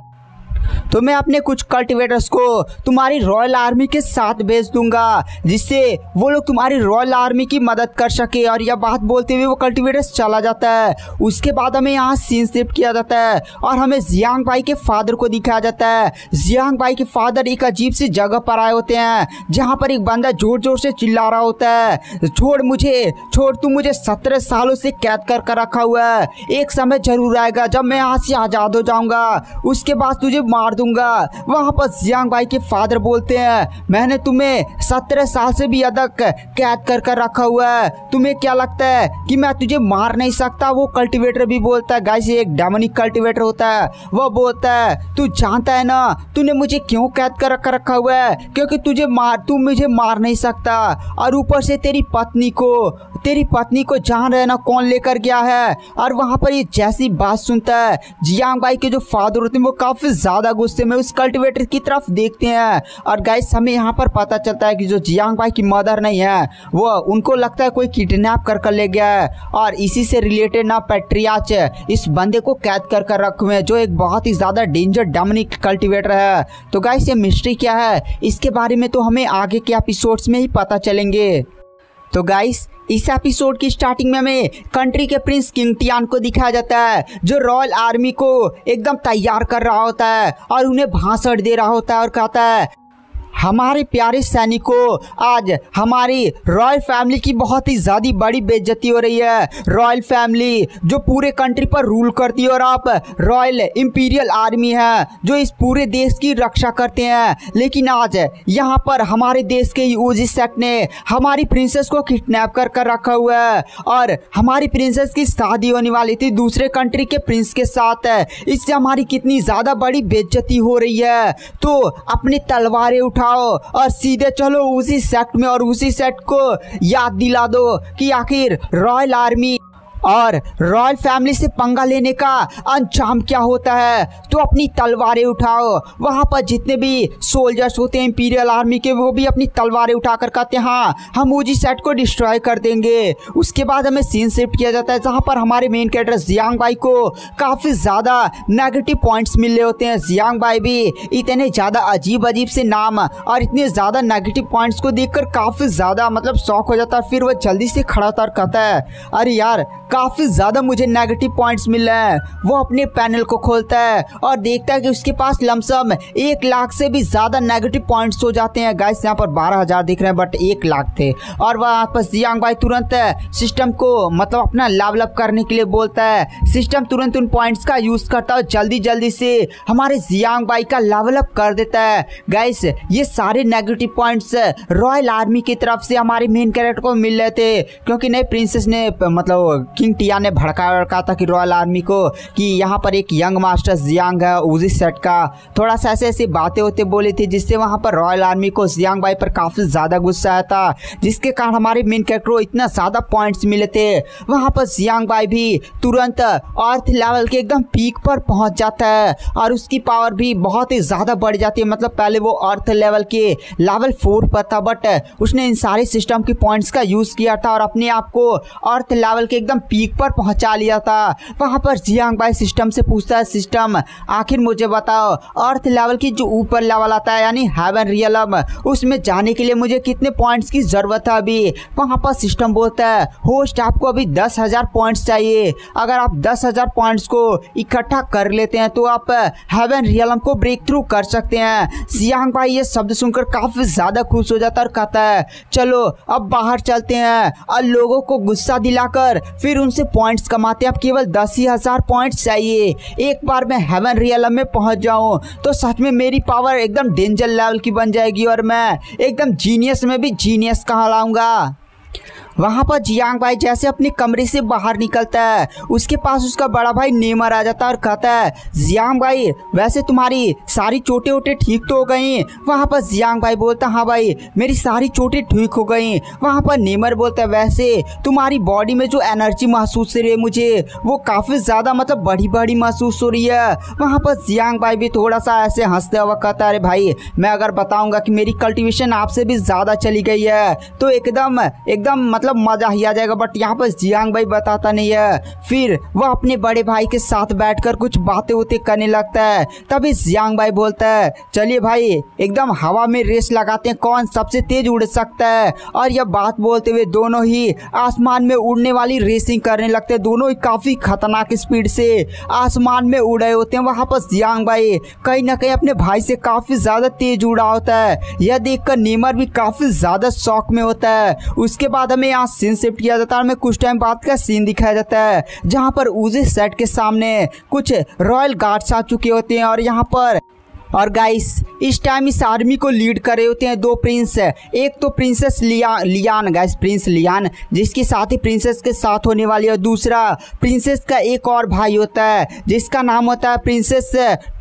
तो मैं अपने कुछ कल्टिवेटर्स को तुम्हारी रॉयल आर्मी के साथ भेज दूंगा जिससे वो लोग तुम्हारी रॉयल आर्मी की मदद कर सके। और यह बात बोलते हुए वो कल्टिवेटर्स चला जाता है। उसके बाद हमें यहाँ सीन शिफ्ट किया जाता है और हमें जियांग भाई के फादर को दिखाया जाता है। जियांग भाई के फादर एक अजीब सी जगह पर आए होते हैं जहाँ पर एक बंदा जोर जोर से चिल्ला रहा होता है छोड़, तू मुझे 17 सालों से कैद कर रखा हुआ है, एक समय जरूर आएगा जब मैं यहाँ से आज़ाद हो जाऊंगा, उसके बाद तुझे मार दूंगा। वहां पर जियांग भाई के फादर बोलते हैं मैंने तुम्हें 17 साल से भी अधिक कैद कर रखा हुआ है, तुम्हें क्या लगता है कि मैं तुझे मार नहीं सकता। वो कल्टिवेटर भी बोलता है, गाइस ये एक डेमोनिक कल्टिवेटर होता है, वो बोलता है तू जानता है ना तूने मुझे क्यों कैद कर रखा हुआ है, क्योंकि तू मुझे मार नहीं सकता, और ऊपर से तेरी पत्नी को जान रहे ना कौन लेकर गया है। और वहां पर ये जैसी बात सुनता है जियांग भाई के जो फादर होते हैं वो काफी ज्यादा गुस्से में उस कल्टिवेटर की तरफ देखते हैं। और गाइस हमें यहाँ पर पता चलता है कि जो जियांग भाई की मदर नहीं है वो उनको लगता है कोई किडनैप कर ले गया है, और इसी से रिलेटेड ना पैट्रियाच इस बंदे को कैद कर रखे हुए हैं जो एक बहुत ही ज्यादा डेंजर डेमोनिक कल्टिवेटर है। तो गाइस ये मिस्ट्री क्या है इसके बारे में तो हमें आगे के एपिसोड्स में ही पता चलेंगे। तो गाइस इस एपिसोड की स्टार्टिंग में हमें कंट्री के प्रिंस किंग टियान को दिखाया जाता है जो रॉयल आर्मी को एकदम तैयार कर रहा होता है और उन्हें भाषण दे रहा होता है और कहता है हमारे प्यारे सैनिकों, आज हमारी रॉयल फैमिली की बहुत ही ज़्यादा बड़ी बेइज्जती हो रही है। रॉयल फैमिली जो पूरे कंट्री पर रूल करती है और आप रॉयल इंपीरियल आर्मी है जो इस पूरे देश की रक्षा करते हैं, लेकिन आज यहाँ पर हमारे देश के ऊजी सेक्ट ने हमारी प्रिंसेस को किडनैप कर रखा हुआ है और हमारी प्रिंसेस की शादी होने वाली थी दूसरे कंट्री के प्रिंस के साथ है। इससे हमारी कितनी ज़्यादा बड़ी बेइज्जती हो रही है। तो अपनी तलवारें उठाओ और सीधे चलो उसी सेक्ट में और उसी सेक्ट को याद दिला दो कि आखिर रॉयल आर्मी और रॉयल फैमिली से पंगा लेने का अंजाम क्या होता है। तो अपनी तलवारें उठाओ। वहाँ पर जितने भी सोल्जर्स होते हैं इंपीरियल आर्मी के वो भी अपनी तलवारें उठाकर कहते हैं हाँ हम ऊजी सेट को डिस्ट्रॉय कर देंगे। उसके बाद हमें सीन शिफ्ट किया जाता है जहाँ पर हमारे मेन कैरेक्टर जियांग भाई को काफ़ी ज़्यादा नेगेटिव पॉइंट्स मिल रहे होते हैं। जियांग भाई भी इतने ज़्यादा अजीब से नाम और इतने ज़्यादा नेगेटिव पॉइंट्स को देखकर काफ़ी ज़्यादा शॉक हो जाता है। फिर वो जल्दी से खड़ा होता और कहता है अरे यार काफ़ी ज़्यादा मुझे नेगेटिव पॉइंट्स मिल रहे हैं। वो अपने पैनल को खोलता है और देखता है कि उसके पास लमसम 1 लाख से भी ज़्यादा नेगेटिव पॉइंट्स हो जाते हैं। गाइस यहाँ पर 12,000 दिख रहे हैं बट 1 लाख थे। और वहाँ पर जियांग भाई तुरंत सिस्टम को अपना लेवल अप करने के लिए बोलता है। सिस्टम तुरंत उन पॉइंट्स का यूज़ करता है और जल्दी से हमारे जियांग भाई का लेवल अप कर देता है। गाइस ये सारे नेगेटिव पॉइंट्स रॉयल आर्मी की तरफ से हमारे मेन कैरेक्टर को मिल रहे थे, क्योंकि नए प्रिंसेस ने किंग टियान ने भड़काया था कि रॉयल आर्मी को कि यहाँ पर एक यंग मास्टर जियांग है ऊजी सेट का, थोड़ा सा ऐसे बातें होते बोली थी जिससे वहाँ पर रॉयल आर्मी को जियांग भाई पर काफ़ी ज़्यादा गुस्सा आया था, जिसके कारण हमारे मेन कैरेक्टर को इतना ज़्यादा पॉइंट्स मिले थे। वहाँ पर जियांग भाई भी तुरंत अर्थ लेवल के एकदम पीक पर पहुँच जाता है और उसकी पावर भी बहुत ही ज़्यादा बढ़ जाती है। पहले वो अर्थ लेवल के लेवल 4 पर था बट उसने इन सारे सिस्टम के पॉइंट्स का यूज़ किया था और अपने आप को अर्थ लेवल के एकदम पीक पर पहुंचा लिया था। वहां पर जियांग भाई सिस्टम से पूछता है सिस्टम आखिर मुझे बताओ अर्थ लेवल की जो ऊपर लेवल आता है यानी हेवन रियलम उसमें जाने के लिए मुझे कितने पॉइंट्स की जरूरत है अभी। वहां पर सिस्टम बोलता है होस्ट आपको अभी 10,000 पॉइंट्स चाहिए। अगर आप 10,000 पॉइंट्स को इकट्ठा कर लेते हैं तो आप हेवन रियलम को ब्रेक थ्रू कर सकते हैं। जियांग भाई ये शब्द सुनकर काफी ज्यादा खुश हो जाता है और कहता है चलो अब बाहर चलते हैं और लोगों को गुस्सा दिलाकर फिर उनसे पॉइंट्स कमाते हैं। अब केवल 10,000 पॉइंट्स चाहिए, एक बार मैं हेवन रियलम में पहुंच जाऊं तो सच में मेरी पावर एकदम डेंजर लेवल की बन जाएगी और मैं एकदम जीनियस में भी जीनियस कहलाऊंगा। वहाँ पर जियांग भाई जैसे अपने कमरे से बाहर निकलता है, उसके पास उसका बड़ा भाई नेमर आ जाता है और कहता है, जियांग भाई वैसे तुम्हारी सारी चोटें वोटें ठीक तो हो गई? वहाँ पर जियांग भाई बोलता है, हाँ भाई मेरी सारी चोटें ठीक हो गई। वहाँ पर नेमर बोलता है, वैसे तुम्हारी बॉडी में जो एनर्जी महसूस हो रही है मुझे वो काफ़ी ज़्यादा मतलब बड़ी बड़ी महसूस हो रही है। वहाँ पर जियांग भाई भी थोड़ा सा ऐसे हंसते हुए कहता है, अरे भाई मैं अगर बताऊँगा कि मेरी कल्टिवेशन आपसे भी ज़्यादा चली गई है तो एकदम एकदम मतलब मजा ही आ जाएगा। बट यहाँ पर जियांग भाई बताता नहीं है। फिर वह अपने बड़े भाई के साथ बैठकर कुछ बातें होते करने लगता है। तभी जियांग भाई बोलता है, चलिए भाई एकदम हवा में रेस लगाते हैं, कौन सबसे तेज उड़ सकता है। और यह बात बोलते हुए दोनों ही आसमान में उड़ने वाली रेसिंग करने लगते हैं। दोनों ही काफी खतरनाक स्पीड से आसमान में उड़ रहे होते हैं। वहां पर जियांग भाई कहीं ना कहीं अपने भाई से काफी ज्यादा तेज उड़ा होता है। यह देखकर नेमर भी काफी ज्यादा शौक में होता है। उसके बाद हमें यहाँ सीन शिफ्ट किया जाता है। हमें कुछ टाइम बाद का सीन दिखाया जाता है जहां पर उजी सेट के सामने कुछ रॉयल गार्ड्स आ चुके होते हैं और यहाँ पर और गाइस इस टाइम इस आर्मी को लीड कर रहे होते हैं दो प्रिंस। एक तो princess Lian guys, Prince Lian जिसकी साथ ही प्रिंसेस के साथ होने वाली है। दूसरा प्रिंसेस का एक और भाई होता है जिसका नाम होता है प्रिंसेस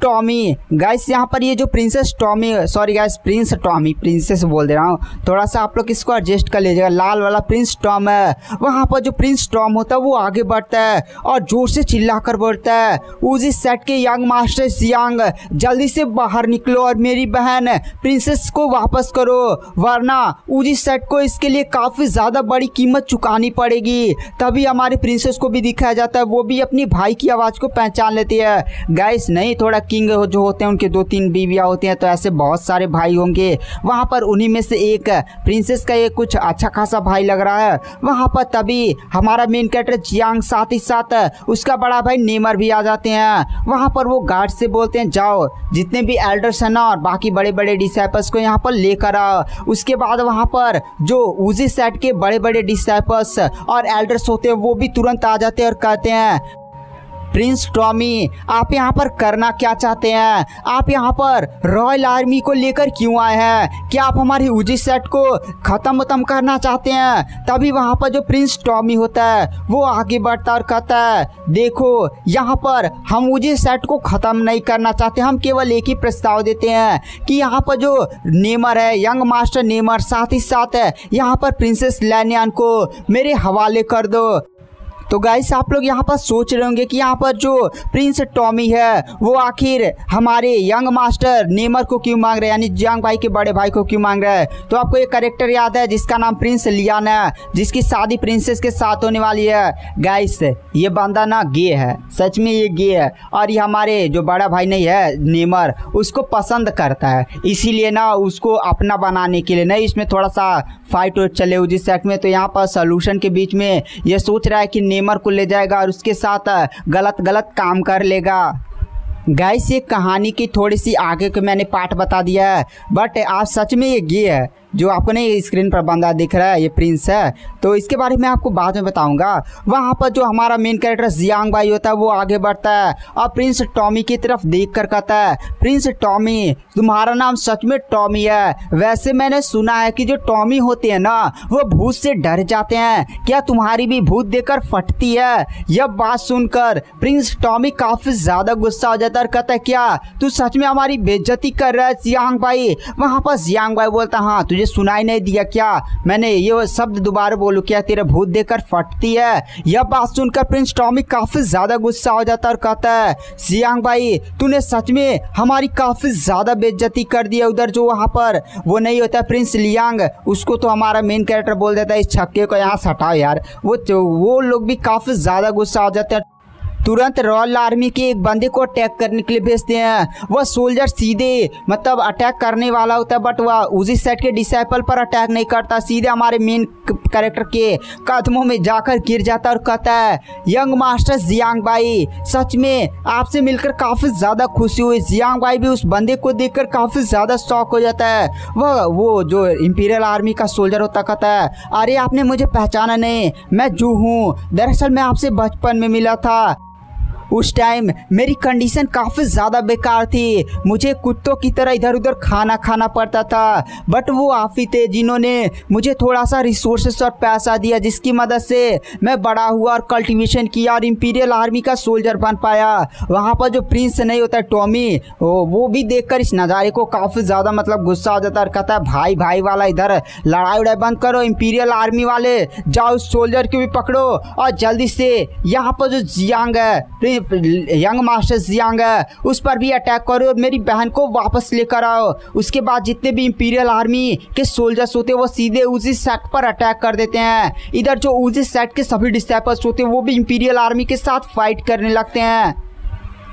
टॉमी। गाइस यहाँ पर ये जो princess Tommy, sorry guys Prince Tommy, princess बोल दे रहा हूँ, थोड़ा सा आप लोग इसको एडजस्ट कर लीजिएगा। लाल वाला प्रिंस टॉम है। वहाँ पर जो प्रिंस टॉम होता है वो आगे बढ़ता है और जोर से चिल्ला कर बोलता है, उसी सेट के यंग मास्टर जियांग जल्दी से बाहर निकलो और मेरी बहन प्रिंसेस को वापस करो, वरना उजी सेट को इसके लिए काफी ज्यादा बड़ी कीमत चुकानी पड़ेगी। तभी हमारे प्रिंसेस को भी दिखाया जाता है, वो भी अपनी भाई की आवाज को पहचान लेती है। गाइस नहीं, थोड़ा किंग जो होते हैं उनके 2-3 बीवियां होती हैं तो ऐसे बहुत सारे भाई होंगे। वहां पर उन्हीं में से एक प्रिंसेस का एक कुछ अच्छा खासा भाई लग रहा है। वहां पर तभी हमारा मेन कैरेक्टर जियांग साथ ही साथ उसका बड़ा भाई नेमर भी आ जाते हैं। वहां पर वो गार्ड से बोलते हैं, जाओ जितने भी एल्डर्स है ना और बाकी बड़े बड़े डिसाइपल्स को यहाँ पर लेकर आओ। उसके बाद वहाँ पर जो उजी सेट के बड़े बड़े डिसाइपल्स और एल्डर्स होते हैं वो भी तुरंत आ जाते हैं और कहते हैं, प्रिंस टॉमी आप यहाँ पर करना क्या चाहते हैं? आप यहाँ पर रॉयल आर्मी को लेकर क्यों आए हैं? क्या आप हमारी उजी सेट को ख़त्म करना चाहते हैं? तभी वहाँ पर जो प्रिंस टॉमी होता है वो आगे बढ़ता और कहता है, देखो यहाँ पर हम उजी सेट को ख़त्म नहीं करना चाहते, हम केवल एक ही प्रस्ताव देते हैं कि यहाँ पर जो नेमर है, यंग मास्टर नेमर, साथ ही साथ यहाँ पर प्रिंसेस लैनियान को मेरे हवाले कर दो। तो गाइस आप लोग यहाँ पर सोच रहे होंगे कि यहाँ पर जो प्रिंस टॉमी है वो आखिर हमारे यंग मास्टर नेमर को क्यों मांग रहे हैं, यानी जियांग भाई के बड़े भाई को क्यों मांग रहा है। तो आपको एक कैरेक्टर याद है जिसका नाम प्रिंस लियान है, जिसकी शादी प्रिंसेस के साथ होने वाली है। गाइस ये बंदा ना गे है, सच में ये गे है और ये हमारे जो बड़ा भाई नहीं है नेमर उसको पसंद करता है, इसीलिए ना उसको अपना बनाने के लिए नहीं, इसमें थोड़ा सा फाइट चले उसी सेट में। तो यहाँ पर सोल्यूशन के बीच में ये सोच रहा है कि नेमर को ले जाएगा और उसके साथ गलत काम कर लेगा। गाइस ये कहानी की थोड़ी सी आगे को मैंने पार्ट बता दिया है, बट आप सच में ये गे है जो आपने स्क्रीन पर बंदा दिख रहा है ये प्रिंस है, तो इसके बारे में आपको बाद में बताऊंगा। वहाँ पर जो हमारा मेन कैरेक्टर जियांग भाई होता है वो आगे बढ़ता है और प्रिंस टॉमी की तरफ देख कर कहता है, प्रिंस टॉमी तुम्हारा नाम सच में टॉमी है? वैसे मैंने सुना है कि जो टॉमी होते हैं ना वो भूत से डर जाते हैं, क्या तुम्हारी भी भूत देकर फटती है? यह बात सुनकर प्रिंस टॉमी काफी ज्यादा गुस्सा हो जाता है और कहता है, क्या तू सच में हमारी बेइज्जती कर रहा है जियांग भाई? वहाँ पर जियांग भाई बोलता, हाँ तुझे सुनाई नहीं दिया क्या मैंने ये शब्द दोबारा बोलूं, क्या तेरे भूत देकर फटती है? यह बात सुनकर प्रिंस टॉमी काफी ज्यादा गुस्सा हो जाता है और कहता है, जियांग भाई तूने सच में हमारी काफी ज्यादा बेइज्जती कर दी है। उधर जो वहां पर वो नहीं होता प्रिंस लियांग, उसको तो हमारा मेन कैरेक्टर बोल देता है, इस छक्के को यहाँ से हटाओ यार। वो लोग भी काफी ज्यादा गुस्सा हो जाते हैं। तुरंत रॉयल आर्मी के एक बंदे को अटैक करने के लिए भेजते हैं। वह सोल्जर सीधे मतलब अटैक करने वाला होता है, बट वह उसी सेट के डिसाइपल पर अटैक नहीं करता, सीधे हमारे मेन कैरेक्टर के कदमों में जाकर गिर जाता और कहता है, यंग मास्टर जियांग भाई, सच में आपसे मिलकर काफ़ी ज़्यादा खुशी हुई। जियांग भाई भी उस बंदे को देखकर काफ़ी ज़्यादा शॉक हो जाता है। वो जो इंपीरियल आर्मी का सोल्जर होता कहता है, अरे आपने मुझे पहचाना नहीं, मैं जू हूँ। दरअसल मैं आपसे बचपन में मिला था, उस टाइम मेरी कंडीशन काफ़ी ज़्यादा बेकार थी, मुझे कुत्तों की तरह इधर उधर खाना पड़ता था, बट वो आप ही थे जिन्होंने मुझे थोड़ा सा रिसोर्सेस और पैसा दिया, जिसकी मदद से मैं बड़ा हुआ और कल्टीवेशन किया और इंपीरियल आर्मी का सोल्जर बन पाया। वहाँ पर जो प्रिंस नहीं होता टॉमी, वो भी देखकर इस नज़ारे को काफ़ी ज़्यादा मतलब गुस्सा आ जाता है और कहता है, भाई भाई वाला इधर लड़ाई उड़ाई बंद करो, इंपीरियल आर्मी वाले जाओ उस सोल्जर को भी पकड़ो और जल्दी से यहाँ पर जो जियांग है, यंग मास्टर जियांग है, उस पर भी अटैक करो और मेरी बहन को वापस लेकर आओ। उसके बाद जितने भी इंपीरियल आर्मी के सोल्जर्स होते हैं वो सीधे उसी सेट पर अटैक कर देते हैं। इधर जो उसी सेट के सभी डिसाइपल्स होते हैं वो भी इंपीरियल आर्मी के साथ फाइट करने लगते हैं।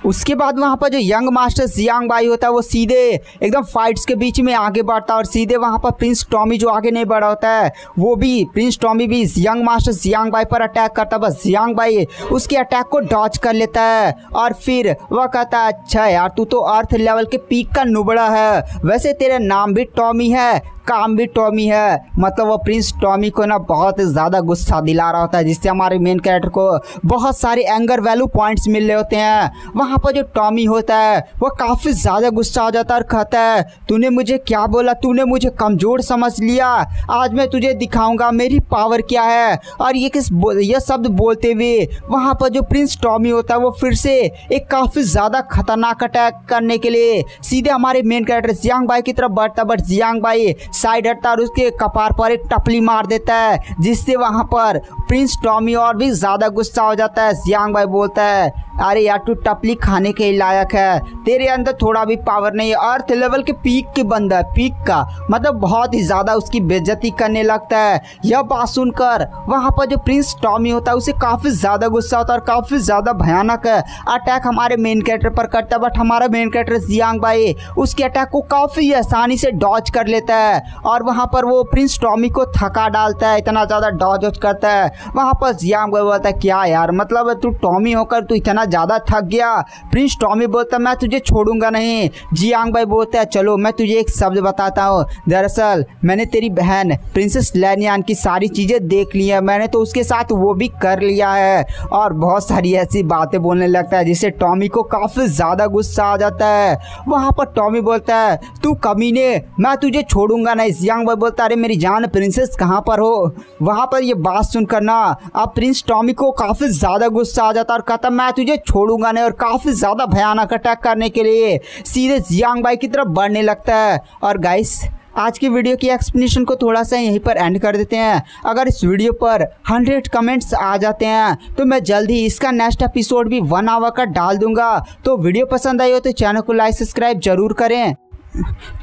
उसके बाद वहाँ पर जो यंग मास्टर जियांग भाई होता है वो सीधे एकदम फाइट्स के बीच में आगे बढ़ता है और सीधे वहाँ पर प्रिंस टॉमी जो आगे नहीं बढ़ा होता है, वो भी प्रिंस टॉमी भी यंग मास्टर जियांग भाई पर अटैक करता है। बस जियांग भाई उसके अटैक को डॉज कर लेता है और फिर वह कहता है, अच्छा यार तू तो अर्थ लेवल के पीक का नुबड़ा है, वैसे तेरा नाम भी टॉमी है, काम भी टॉमी है। मतलब वो प्रिंस टॉमी को ना बहुत ज़्यादा गुस्सा दिला रहा होता है, जिससे हमारे मेन कैरेक्टर को बहुत सारे एंगर वैल्यू पॉइंट्स मिल रहे होते हैं। वहाँ पर जो टॉमी होता है वो काफ़ी ज़्यादा गुस्सा हो जाता है और कहता है, तूने मुझे क्या बोला, तूने मुझे कमज़ोर समझ लिया, आज मैं तुझे दिखाऊंगा मेरी पावर क्या है। और ये शब्द बोलते हुए वहाँ पर जो प्रिंस टॉमी होता है वो फिर से एक काफ़ी ज़्यादा खतरनाक अटैक करने के लिए सीधे हमारे मेन कैरेक्टर जियांग भाई की तरफ बढ़ता, बट जियांग भाई साइड हटता और उसके कपार पर एक टपली मार देता है, जिससे वहाँ पर प्रिंस टॉमी और भी ज़्यादा गुस्सा हो जाता है। जियांग भाई बोलता है, अरे यार तू टपली खाने के लायक है, तेरे अंदर थोड़ा भी पावर नहीं है, अर्थ लेवल के पीक के बंदा है, पीक का मतलब बहुत ही ज़्यादा उसकी बेइज्जती करने लगता है। यह बात सुनकर वहाँ पर जो प्रिंस टॉमी होता है उसे काफ़ी ज़्यादा गुस्सा होता है और काफ़ी ज़्यादा भयानक अटैक हमारे मेन कैरेक्टर पर करता है, बट हमारा मेन कैरेक्टर जियांग भाई उसके अटैक को काफ़ी आसानी से डॉज कर लेता है और वहाँ पर वो प्रिंस टॉमी को थका डालता है, इतना ज़्यादा डॉज करता है। वहाँ पर जियांग भाई बोलता है, क्या यार मतलब तू टॉमी होकर तू इतना ज़्यादा थक गया। प्रिंस टॉमी बोलता है, मैं तुझे छोड़ूंगा नहीं। जियांग भाई बोलता है, चलो मैं तुझे एक शब्द बताता हूँ, दरअसल मैंने तेरी बहन प्रिंसेस लैनियान की सारी चीज़ें देख ली है, मैंने तो उसके साथ वो भी कर लिया है। और बहुत सारी ऐसी बातें बोलने लगता है जिससे टॉमी को काफ़ी ज़्यादा गुस्सा आ जाता है। वहाँ पर टॉमी बोलता है, तू कमीने, मैं तुझे छोड़ूंगा नहीं। जियांग भाई बोलता है, अरे मेरी जान प्रिंसेस कहाँ पर हो। वहाँ पर ये बात सुनकर ना अब प्रिंस टॉमी को काफ़ी ज़्यादा गुस्सा आ जाता है और कहता, मैं तुझे छोड़ूंगा नहीं, और काफ़ी ज़्यादा भयानक अटैक करने के लिए सीधे जियांग भाई की तरफ बढ़ने लगता है। और गाइस आज की वीडियो की एक्सप्लेनेशन को थोड़ा सा यहीं पर एंड कर देते हैं। अगर इस वीडियो पर 100 कमेंट्स आ जाते हैं तो मैं जल्द ही इसका नेक्स्ट एपिसोड भी 1 आवर का डाल दूंगा। तो वीडियो पसंद आई हो तो चैनल को लाइक सब्सक्राइब जरूर करें।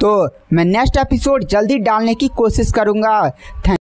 तो मैं नेक्स्ट एपिसोड जल्दी डालने की कोशिश करूंगा।